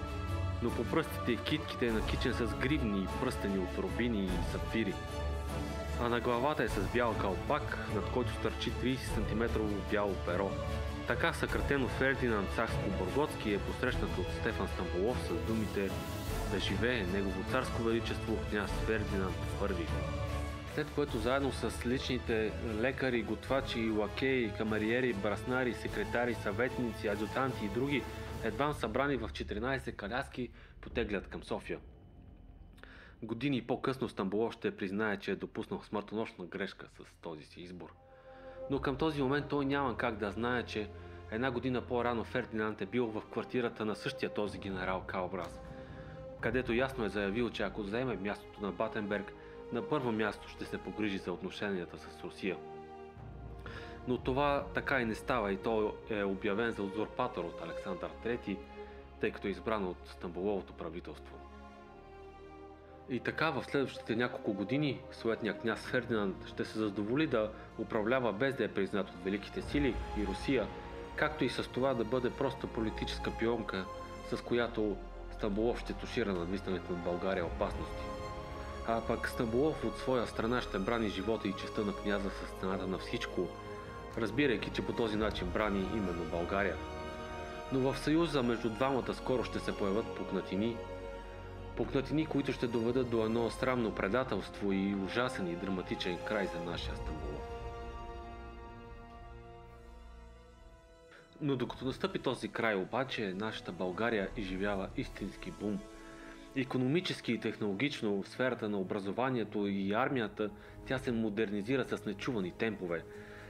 но по пръстите и китките е накичен с гривни и пръстени от рубини и сапфири. А на главата е с бял калпак, над който стърчи 30 см бяло перо. Така съкратено Фердинанд Сакско-Бурготски е посрещнат от Стефан Стамболов с думите: "Да живее Негово царско величество княз Фердинанд I". След което заедно с личните лекари, готвачи, лакеи, камериери, браснари, секретари, съветници, адютанти и други, едва събрани в 14 коляски, потеглят към София. Години по-късно Стамболов ще признае, че е допуснал смъртоносна грешка с този си избор. Но към този момент той няма как да знае, че една година по-рано Фердинанд е бил в квартирата на същия този генерал Калврас, където ясно е заявил, че ако заеме мястото на Батенберг, на първо място ще се погрижи за отношенията с Русия. Но това така и не става и той е обявен за узурпатор от Александър III, тъй като е избран от Стамболовото правителство. И така в следващите няколко години суетният княз Фердинанд ще се задоволи да управлява без да е признат от великите сили и Русия, както и с това да бъде просто политическа пионка, с която Стамболов ще тушира надвисналите над България опасности. А пък Стамболов от своя страна ще брани живота и честта на княза с цената на всичко, разбирайки, че по този начин брани именно България. Но в съюза между двамата скоро ще се появят пукнатини, които ще доведат до едно срамно предателство и ужасен и драматичен край за нашия Стамболов. Но докато настъпи този край обаче, нашата България изживява истински бум. Икономически и технологично в сферата на образованието и армията тя се модернизира с нечувани темпове.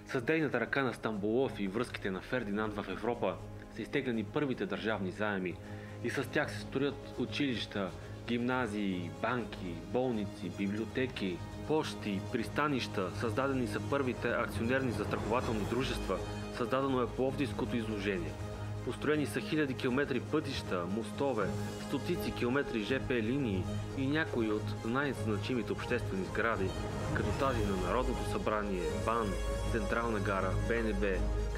С дейната ръка на Стамболов и връзките на Фердинанд в Европа са изтегляни първите държавни заеми и с тях се строят училища, гимназии, банки, болници, библиотеки, пощи, пристанища, създадени са първите акционерни застрахователни дружества, създадено е Пловдивското изложение. Построени са хиляди километри пътища, мостове, стотици километри ЖП линии и някои от най-значимите обществени сгради, като тази на Народното събрание, БАН, Централна гара, БНБ,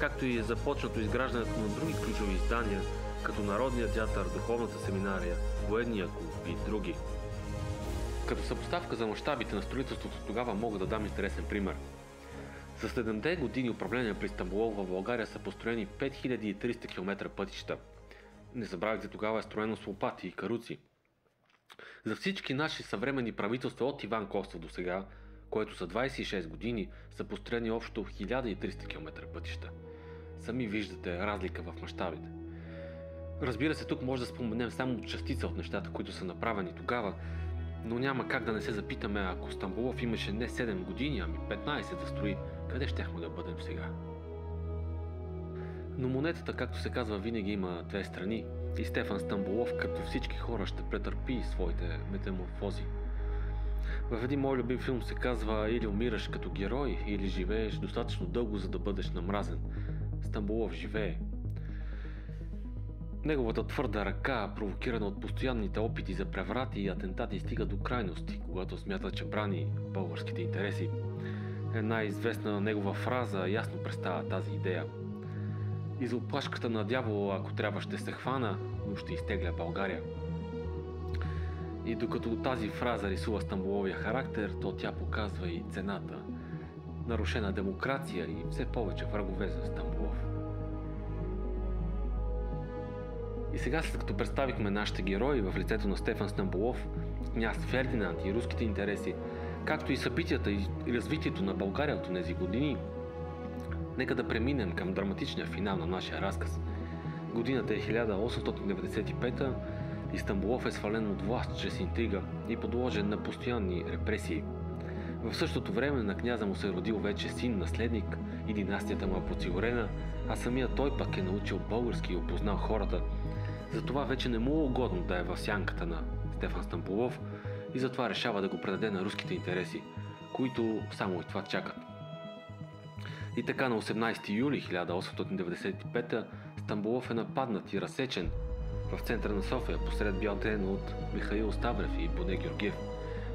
както и е започнато изграждането на други ключови издания, като Народния театър, Духовната семинария, Военния клуб и други. Като съпоставка за мащабите на строителството тогава мога да дам интересен пример. За 7 години управление при Стамболов в България са построени 5300 км пътища, Не забравяйте, тогава е строено с лопати и каруци. За всички наши съвременни правителства от Иван Костов до сега, което са 26 години, са построени общо 1300 км пътища. Сами виждате разлика в мащабите. Разбира се, тук може да споменем само частица от нещата, които са направени тогава, но няма как да не се запитаме, ако Стамболов имаше не 7 години, ами 15 да строи, къде щяхме да бъдем сега? Но монетата, както се казва, винаги има две страни и Стефан Стамболов, като всички хора, ще претърпи своите метаморфози. В един мой любим филм се казва: или умираш като герой, или живееш достатъчно дълго, за да бъдеш намразен. Стамболов живее. Неговата твърда ръка, провокирана от постоянните опити за преврати и атентати, стига до крайности, когато смята, че брани българските интереси. Една известна негова фраза ясно представя тази идея. И за оплашката на дявола, ако трябва, ще се хвана, но ще изтегля България. И докато тази фраза рисува Стамболовия характер, то тя показва и цената. Нарушена демокрация и все повече врагове за Стамболов. И сега, след като представихме нашите герои в лицето на Стефан Стамболов, княз Фердинанд и руските интереси, както и събитията и развитието на България от тези години, нека да преминем към драматичния финал на нашия разказ. Годината е 1895 и Стамболов е свален от власт чрез интрига и подложен на постоянни репресии. В същото време на княза му се е родил вече син, наследник и династията му е подсигурена, а самия той пък е научил български и опознал хората. Затова вече не му е угодно да е в сянката на Стефан Стамболов и затова решава да го предаде на руските интереси, които само и това чакат. И така на 18 юли 1895 Стамболов е нападнат и разсечен в центъра на София посред бял ден от Михаил Ставрев и Боне Георгиев.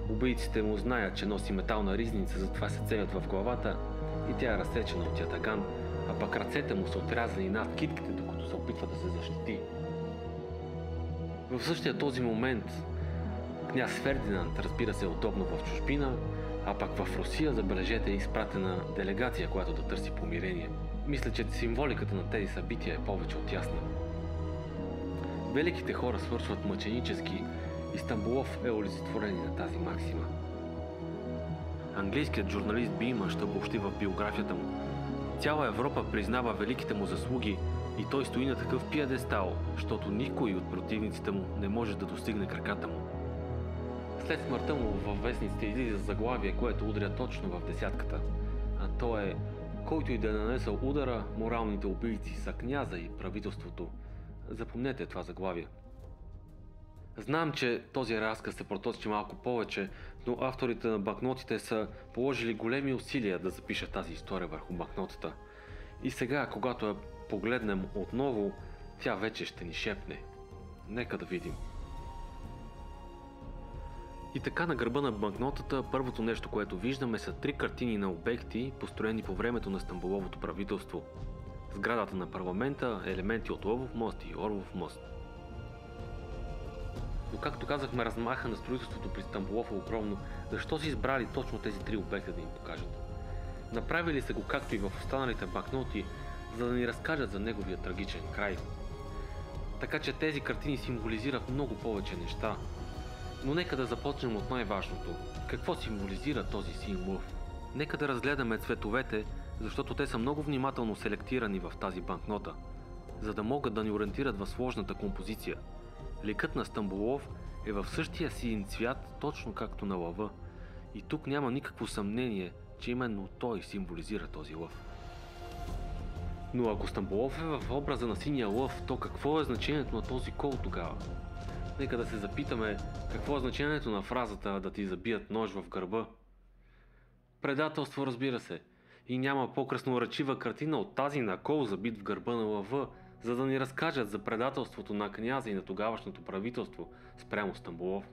Убийците му знаят, че носи метална ризница, затова се целят в главата и тя е разсечена от ятаган, а пък ръцете му са отрязани над китките, докато се опитва да се защити. В същия този момент княз Фердинанд, разбира се, удобно в чужбина, а пък в Русия, забележете, е изпратена делегация, която да търси помирение. Мисля, че символиката на тези събития е повече от ясна. Великите хора свършват мъченически и Стамболов е олицетворение на тази максима. Английският журналист Бима ще обобщи в биографията му: цяла Европа признава великите му заслуги и той стои на такъв пиедестал, защото никой от противниците му не може да достигне краката му. След смъртта му във вестниците излиза заглавие, което удря точно в десятката, а то е: който и да е нанесъл удара, моралните убийци са княза и правителството. Запомнете това заглавие. Знам, че този разказ се проточи малко повече, но авторите на банкнотите са положили големи усилия да запишат тази история върху банкнотата. И сега, когато я погледнем отново, тя вече ще ни шепне. Нека да видим. И така, на гърба на банкнотата първото нещо, което виждаме, са 3 картини на обекти, построени по времето на Стамболовото правителство. Сградата на парламента, елементи от Лъвов мост и Орлов мост. Но както казахме, размаха на строителството при Стамболов е огромно. Защо си избрали точно тези 3 обекта да им покажат? Направили са го както и в останалите банкноти, за да ни разкажат за неговия трагичен край. Така че тези картини символизират много повече неща. Но нека да започнем от най-важното. Какво символизира този син лъв? Нека да разгледаме цветовете, защото те са много внимателно селектирани в тази банкнота, за да могат да ни ориентират в сложната композиция. Ликът на Стамболов е в същия син цвят, точно както на лъва. И тук няма никакво съмнение, че именно той символизира този лъв. Но ако Стамболов е в образа на синия лъв, то какво е значението на този кол тогава? Нека да се запитаме какво е значението на фразата да ти забият нож в гърба. Предателство, разбира се. И няма по-красноречива картина от тази на кол забит в гърба на лъва, за да ни разкажат за предателството на княза и на тогавашното правителство спрямо Стамболов.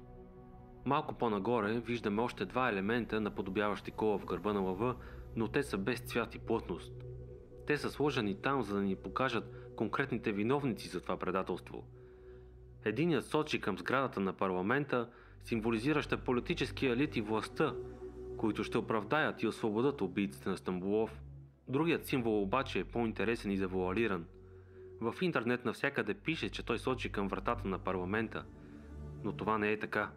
Малко по-нагоре виждаме още 2 елемента, наподобяващи кола в гърба на лъва, но те са без цвят и плътност. Те са сложени там, за да ни покажат конкретните виновници за това предателство. Единият сочи към сградата на парламента, символизираща политическия елит и властта, които ще оправдаят и освободят убийците на Стамболов. Другият символ обаче е по-интересен и завуалиран. В интернет навсякъде пише, че той сочи към вратата на парламента, но това не е така.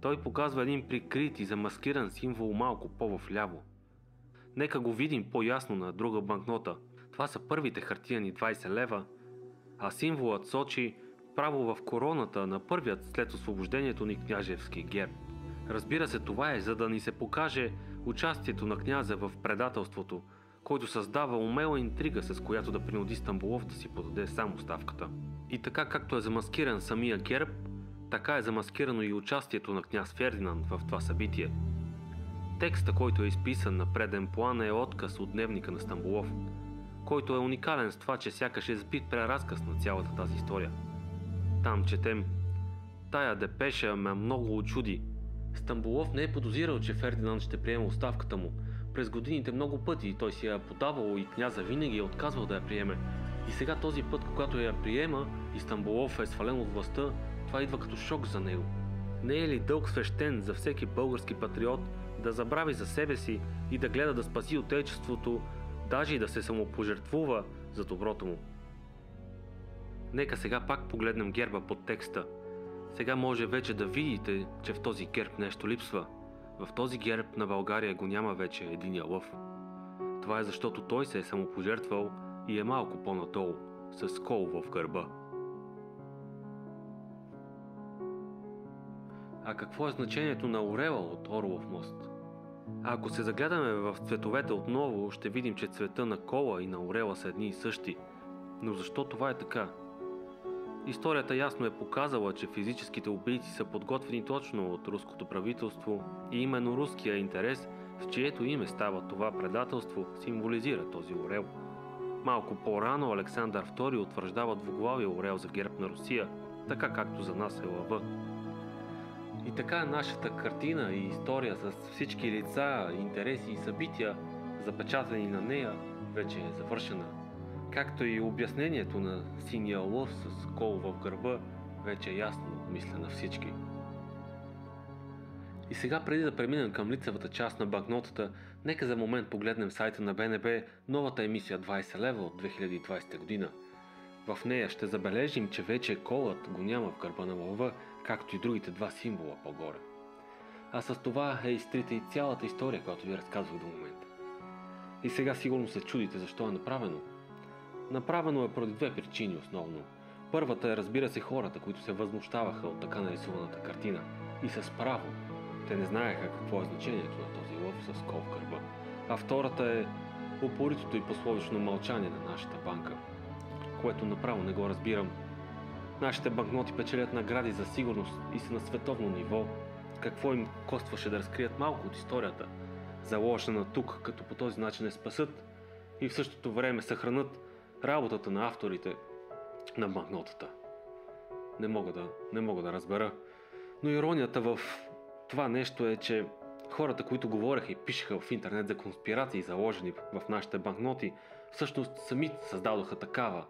Той показва един прикрит и замаскиран символ малко по-вляво. Нека го видим по-ясно на друга банкнота. Това са първите хартияни 20 лева, а символът сочи право в короната на първият след освобождението ни княжевски герб. Разбира се, това е за да ни се покаже участието на княза в предателството, който създава умела интрига, с която да принуди Стамболов да си подаде сам оставката. И така както е замаскиран самия герб, така е замаскирано и участието на княз Фердинанд в това събитие. Текста, който е изписан на преден план, е отказ от дневника на Стамболов, който е уникален с това, че сякаш е сбит преразказ на цялата тази история. Там четем: тая депеша ме много очуди. Стамболов не е подозирал, че Фердинанд ще приеме оставката му. През годините много пъти той си я подавал и княза винаги е отказвал да я приеме. И сега този път, когато я приема и Стамболов е свален от властта, това идва като шок за него. Не е ли дълг свещен за всеки български патриот да забрави за себе си и да гледа да спаси отечеството, даже и да се самопожертвува за доброто му? Нека сега пак погледнем герба под текста. Сега може вече да видите, че в този герб нещо липсва. В този герб на България го няма вече единия лъв. Това е защото той се е самопожертвал и е малко по-надолу, с кол в гърба. А какво е значението на орела от Орлов мост? Ако се загледаме в цветовете отново, ще видим, че цвета на кола и на орела са едни и същи. Но защо това е така? Историята ясно е показала, че физическите убийци са подготвени точно от руското правителство и именно руския интерес, в чието име става това предателство, символизира този орел. Малко по-рано Александър II утвърждава двуглавия орел за герб на Русия, така както за нас е лъва. И така нашата картина и история с всички лица, интереси и събития, запечатани на нея, вече е завършена. Както и обяснението на синия лъв с кол в гърба, вече е ясно, мисля, на всички. И сега, преди да преминем към лицевата част на банкнотата, нека за момент погледнем сайта на БНБ, новата емисия 20 лева от 2020 година. В нея ще забележим, че вече колът го няма в гърба на лъва, както и другите два символа по-горе. А с това е изтрита и цялата история, която ви разказвах до момента. И сега сигурно се чудите защо е направено. Направено е поради две причини основно. Първата е, разбира се, хората, които се възмущаваха от така нарисуваната картина. И с право. Те не знаеха какво е значението на този лъв с кол в гърба. А втората е упоритото и пословично мълчание на нашата банка, което направо не го разбирам. Нашите банкноти печелят награди за сигурност и са на световно ниво. Какво им костваше да разкрият малко от историята, заложена тук, като по този начин не спасат и в същото време съхранят работата на авторите на банкнотата. Не мога да разбера. Но иронията в това нещо е, че хората, които говореха и пишеха в интернет за конспирации, заложени в нашите банкноти, всъщност сами създадоха такава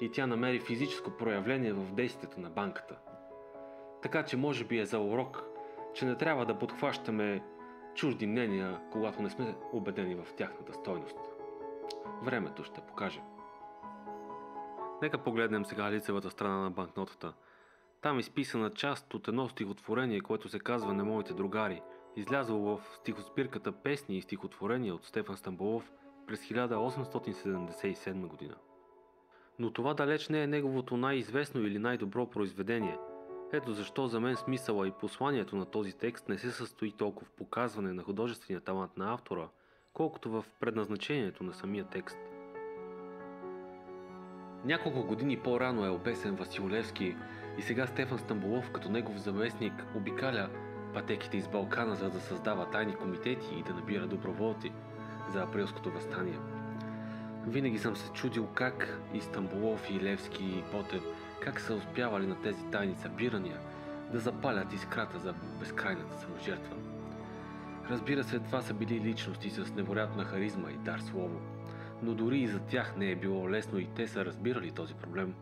и тя намери физическо проявление в действието на банката. Така че може би е за урок, че не трябва да подхващаме чужди мнения, когато не сме убедени в тяхната стойност. Времето ще покаже. Нека погледнем сега лицевата страна на банкнотата. Там е изписана част от едно стихотворение, което се казва "На моите другари", излязло в стихосбирката "Песни и стихотворения" от Стефан Стамболов през 1877 година. Но това далеч не е неговото най-известно или най-добро произведение. Ето защо за мен смисъла и посланието на този текст не се състои толкова в показване на художествения талант на автора, колкото в предназначението на самия текст. Няколко години по-рано е обесен Васил Левски и сега Стефан Стамболов като негов заместник обикаля пътеките из Балкана, за да създава тайни комитети и да набира доброволци за априлското въстание. Винаги съм се чудил как и Стамболов, и Левски, и Ботев, как са успявали на тези тайни събирания да запалят искрата за безкрайната саможертва. Разбира се, това са били личности с невероятна харизма и дар слово, но дори и за тях не е било лесно и те са разбирали този проблем.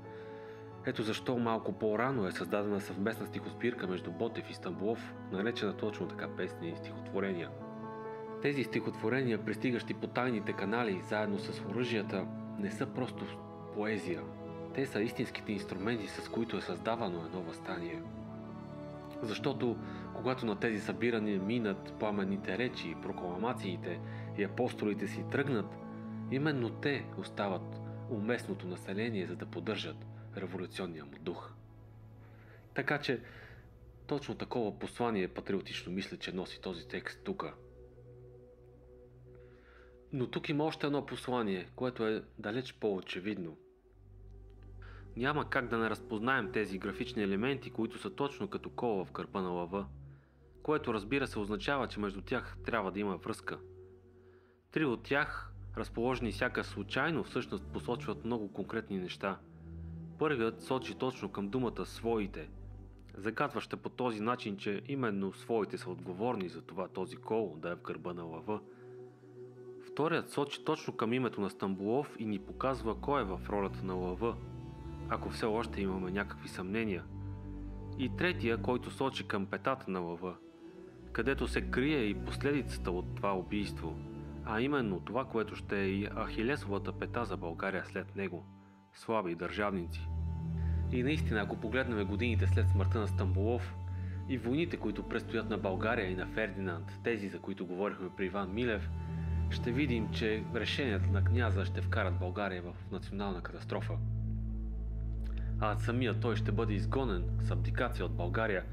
Ето защо малко по-рано е създадена съвместна стихосбирка между Ботев и Стамболов, наречена точно така "Песни и стихотворения". Тези стихотворения, пристигащи по тайните канали заедно с оръжията, не са просто поезия. Те са истинските инструменти, с които е създавано едно въстание. Защото когато на тези събирания минат пламенните речи, прокламациите и апостолите си тръгнат, именно те остават у местното население, за да поддържат революционния му дух. Така че точно такова послание патриотично мисля, че носи този текст тук. Но тук има още едно послание, което е далеч по-очевидно. Няма как да не разпознаем тези графични елементи, които са точно като кола в кърпа на лъва, което разбира се означава, че между тях трябва да има връзка. 3 от тях, разположени сякаш случайно, всъщност посочват много конкретни неща. Първият сочи точно към думата «своите», загатваща по този начин, че именно своите са отговорни за това този кол да е в гърба на лъва. Вторият сочи точно към името на Стамболов и ни показва кой е в ролята на лъва, ако все още имаме някакви съмнения. И третия, който сочи към петата на лъва, където се крие и последицата от това убийство, а именно това, което ще е и Ахилесовата пета за България след него – слаби държавници. И наистина, ако погледнем годините след смъртта на Стамболов и войните, които предстоят на България и на Фердинанд, тези, за които говорихме при Иван Милев, ще видим, че решенията на княза ще вкарат България в национална катастрофа. А самия той ще бъде изгонен с абдикация от България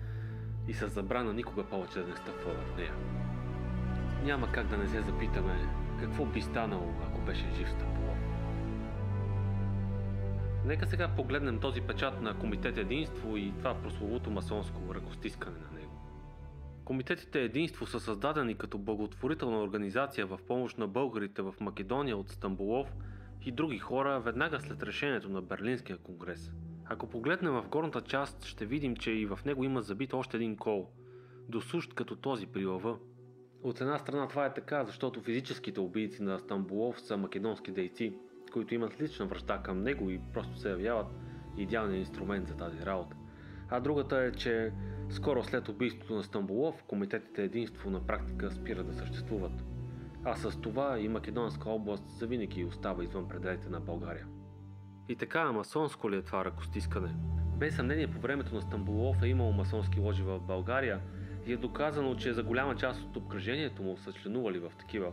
и с забрана никога повече да не стъпва в нея. Няма как да не се запитаме какво би станало, ако беше жив Стамболов. Нека сега погледнем този печат на Комитет Единство и това прословото масонско ръкостискане на него. Комитетите Единство са създадени като благотворителна организация в помощ на българите в Македония от Стамболов и други хора веднага след решението на Берлинския конгрес. Ако погледнем в горната част, ще видим, че и в него има забит още един кол, досущ като този при лъва. От една страна това е така, защото физическите убийци на Стамболов са македонски дейци, които имат лична връжда към него и просто се явяват идеален инструмент за тази работа. А другата е, че скоро след убийството на Стамболов, комитетите Единство на практика спират да съществуват. А с това и Македонска област завинаги остава извън пределите на България. И така, масонско ли е това ръкостискане? Без съмнение, по времето на Стамболов е имало масонски ложи в България и е доказано, че за голяма част от обкръжението му са членували в такива.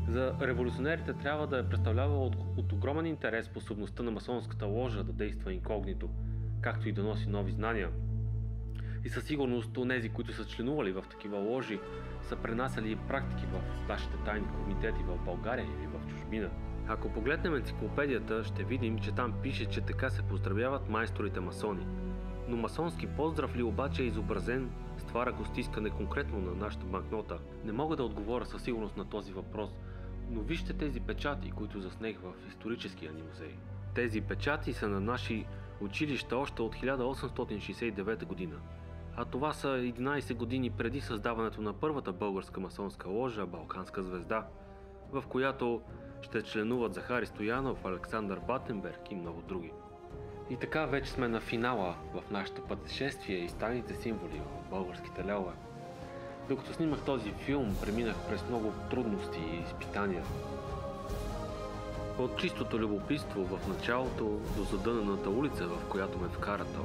За революционерите трябва да е представлявало от огромен интерес способността на масонската ложа да действа инкогнито, както и да носи нови знания. И със сигурност онези, които са членували в такива ложи, са пренасяли практики в нашите тайни комитети в България или в чужбина. Ако погледнем енциклопедията, ще видим, че там пише, че така се поздравяват майсторите масони. Но масонски поздрав ли обаче е изобразен с това ръкостискане конкретно на нашата банкнота? Не мога да отговоря със сигурност на този въпрос, но вижте тези печати, които заснех в историческия ни музей. Тези печати са на наши училища още от 1869 година. А това са 11 години преди създаването на първата българска масонска ложа Балканска звезда, в която ще членуват Захари Стоянов, Александър Батенберг и много други. И така вече сме на финала в нашето пътешествие и тайните символи в българските левове. Докато снимах този филм, преминах през много трудности и изпитания. От чистото любопитство в началото до задънената улица, в която ме вкара то.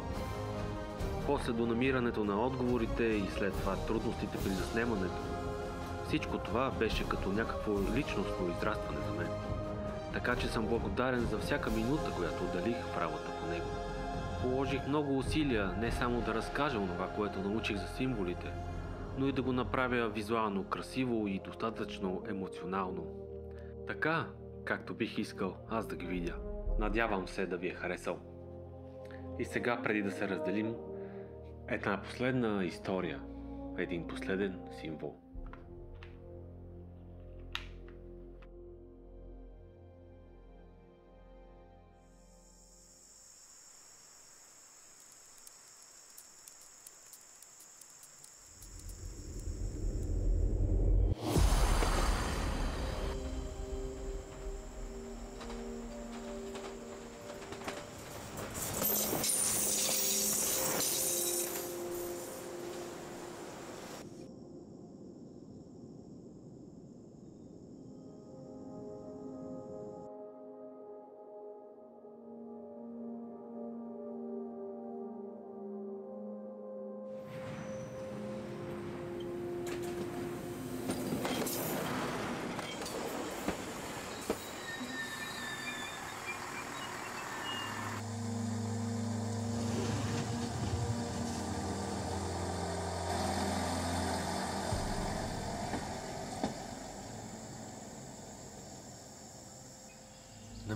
После до намирането на отговорите и след това трудностите при заснемането. Всичко това беше като някакво личностно израстване за мен. Така че съм благодарен за всяка минута, която отделих в работа по него. Положих много усилия не само да разкажа онова, което научих за символите, но и да го направя визуално красиво и достатъчно емоционално. Така, както бих искал аз да ги видя. Надявам се да ви е харесал. И сега, преди да се разделим, една последна история, един последен символ.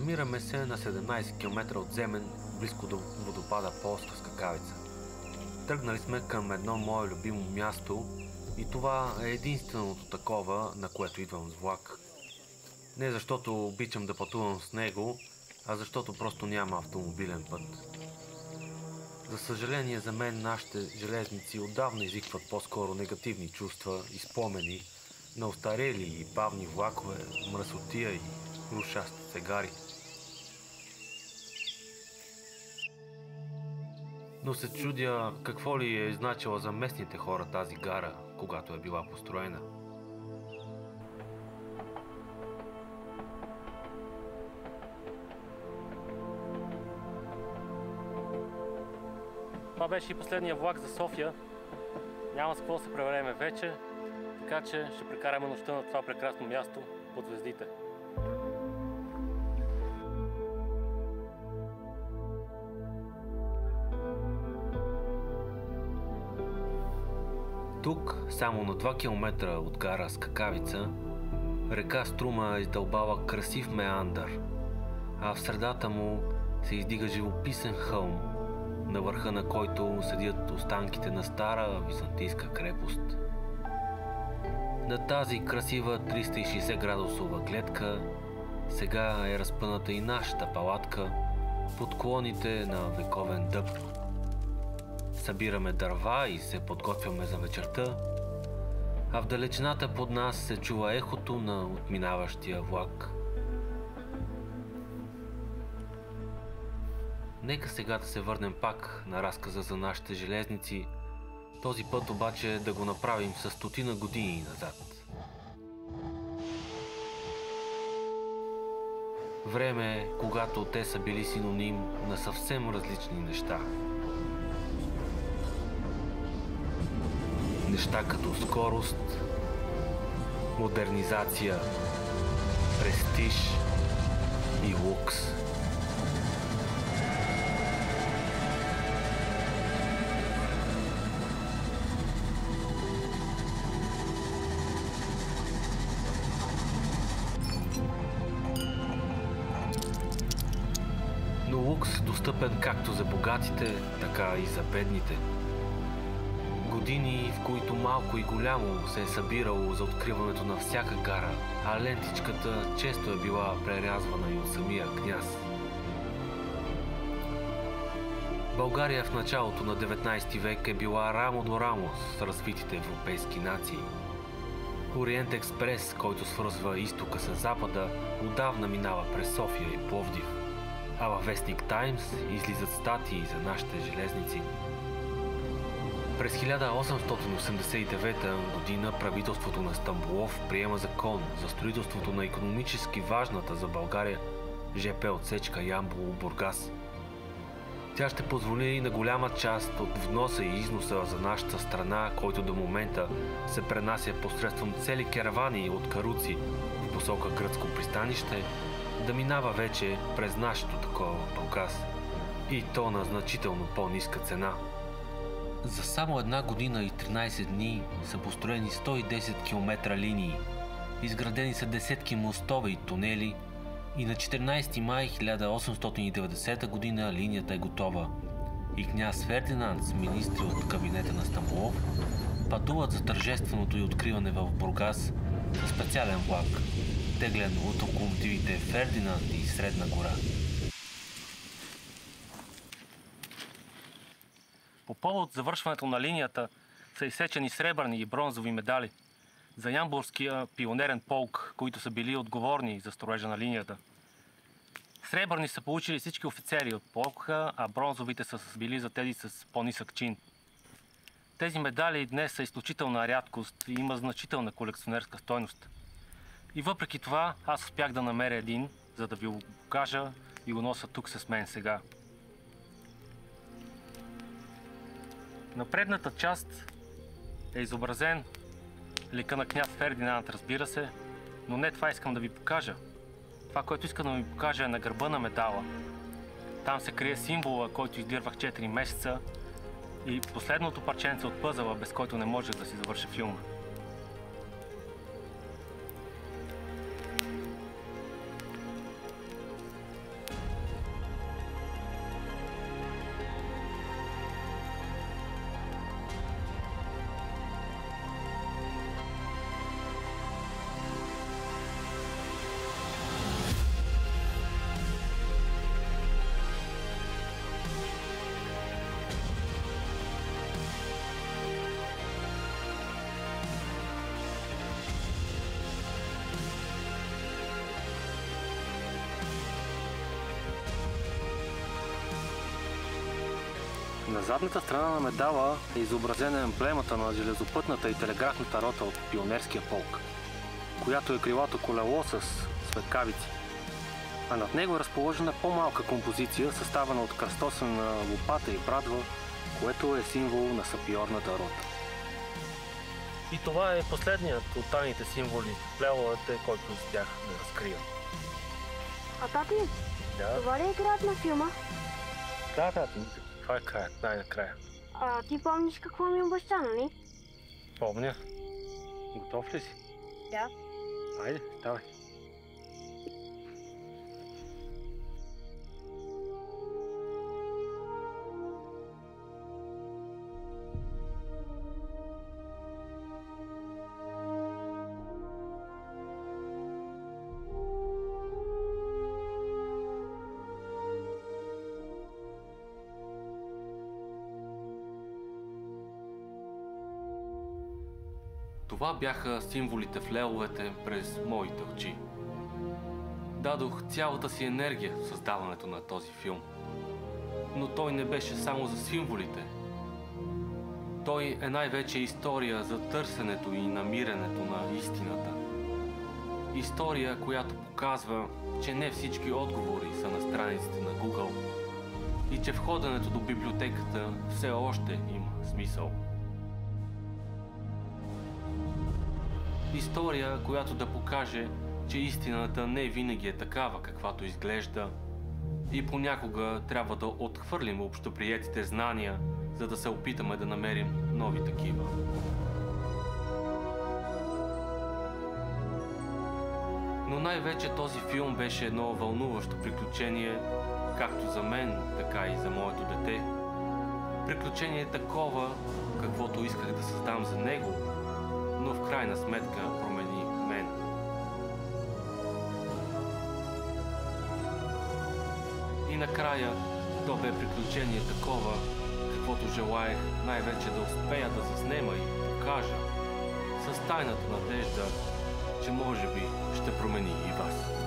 Намираме се на 17 км от Земен, близко до водопада Полска скакавица. Тръгнали сме към едно мое любимо място и това е единственото такова, на което идвам с влак. Не защото обичам да пътувам с него, а защото просто няма автомобилен път. За съжаление за мен нашите железници отдавна изикват по-скоро негативни чувства и спомени на остарели и бавни влакове, мръсотия и рушащи цигари. Но се чудя какво ли е значила за местните хора тази гара, когато е била построена. Това беше и последния влак за София. Няма с какво се пребереме вече, така че ще прекараме нощта на това прекрасно място под звездите. Тук, само на 2 км от гара Скакавица, река Струма издълбава красив меандър, а в средата му се издига живописен хълм, на върха на който седят останките на стара византийска крепост. На тази красива 360 градусова гледка сега е разпъната и нашата палатка под клоните на вековен дъб. Събираме дърва и се подготвяме за вечерта, а в далечината под нас се чува ехото на отминаващия влак. Нека сега да се върнем пак на разказа за нашите железници, този път обаче да го направим с 100 години назад. Време е, когато те са били синоним на съвсем различни неща. Неща като скорост, модернизация, престиж и лукс. Но лукс достъпен както за богатите, така и за бедните. Години, в които малко и голямо се е събирало за откриването на всяка гара, а лентичката често е била прерязвана и от самия княз. България в началото на 19 век е била рамо до рамо с развитите европейски нации. Ориент експрес, който свързва изтока с запада, отдавна минава през София и Пловдив, а във вестник Таймс излизат статии за нашите железници. През 1889 година правителството на Стамболов приема закон за строителството на икономически важната за България ЖП отсечка Ямбол-Бургас. Тя ще позволи и на голяма част от вноса и износа за нашата страна, който до момента се пренася посредством цели керавани от каруци в посока гръцко пристанище, да минава вече през нашето такова Бургас. И то на значително по-ниска цена. За само 1 година и 13 дни са построени 110 км линии, изградени са десетки мостове и тунели и на 14 май 1890 година линията е готова и княз Фердинанд с министри от кабинета на Стамболов пътуват за тържественото й откриване в Бургас със специален влак, теглен от локомотивите Фердинанд и Средна гора. По повод завършването на линията са изсечени сребърни и бронзови медали за Ямбурския пионерен полк, които са били отговорни за строежа на линията. Сребърни са получили всички офицери от полка, а бронзовите са били за тези с по-нисък чин. Тези медали днес са изключителна рядкост и има значителна колекционерска стойност. И въпреки това аз успях да намеря един, за да ви го покажа и го нося тук с мен сега. На предната част е изобразен лика на княз Фердинанд, разбира се, но не това искам да ви покажа. Това, което искам да ви покажа е на гърба на медала. Там се крие символа, който издирвах 4 месеца и последното парченце от пъзела, без който не можех да си завърша филма. На задната страна на медала е изобразена емблемата на железопътната и телеграфната рота от пионерския полк, която е крилато колело с светкавици. А над него е разположена по-малка композиция, съставена от кръстосана лопата и брадва, което е символ на сапиорната рота. И това е последният от тайните символи в плевовете, който успях да разкрия. А тати, Да, това ли е краят на филма? да, това е краят, най-накрая. А ти помниш какво ми обеща, нали? Помня. Готов ли си? Да. Айде, давай. Това бяха символите в левовете през моите очи. Дадох цялата си енергия в създаването на този филм. Но той не беше само за символите. Той е най-вече история за търсенето и намирането на истината. История, която показва, че не всички отговори са на страниците на Google и че в ходенето до библиотеката все още има смисъл. История, която да покаже, че истината не винаги е такава, каквато изглежда, и понякога трябва да отхвърлим общоприетите знания, за да се опитаме да намерим нови такива. Но най-вече този филм беше едно вълнуващо приключение, както за мен, така и за моето дете. Приключение такова, каквото исках да създам за него, но в крайна сметка промени мен. И накрая то бе приключение такова, каквото желаех най-вече да успея да заснема и покажа, с тайната надежда, че може би ще промени и вас.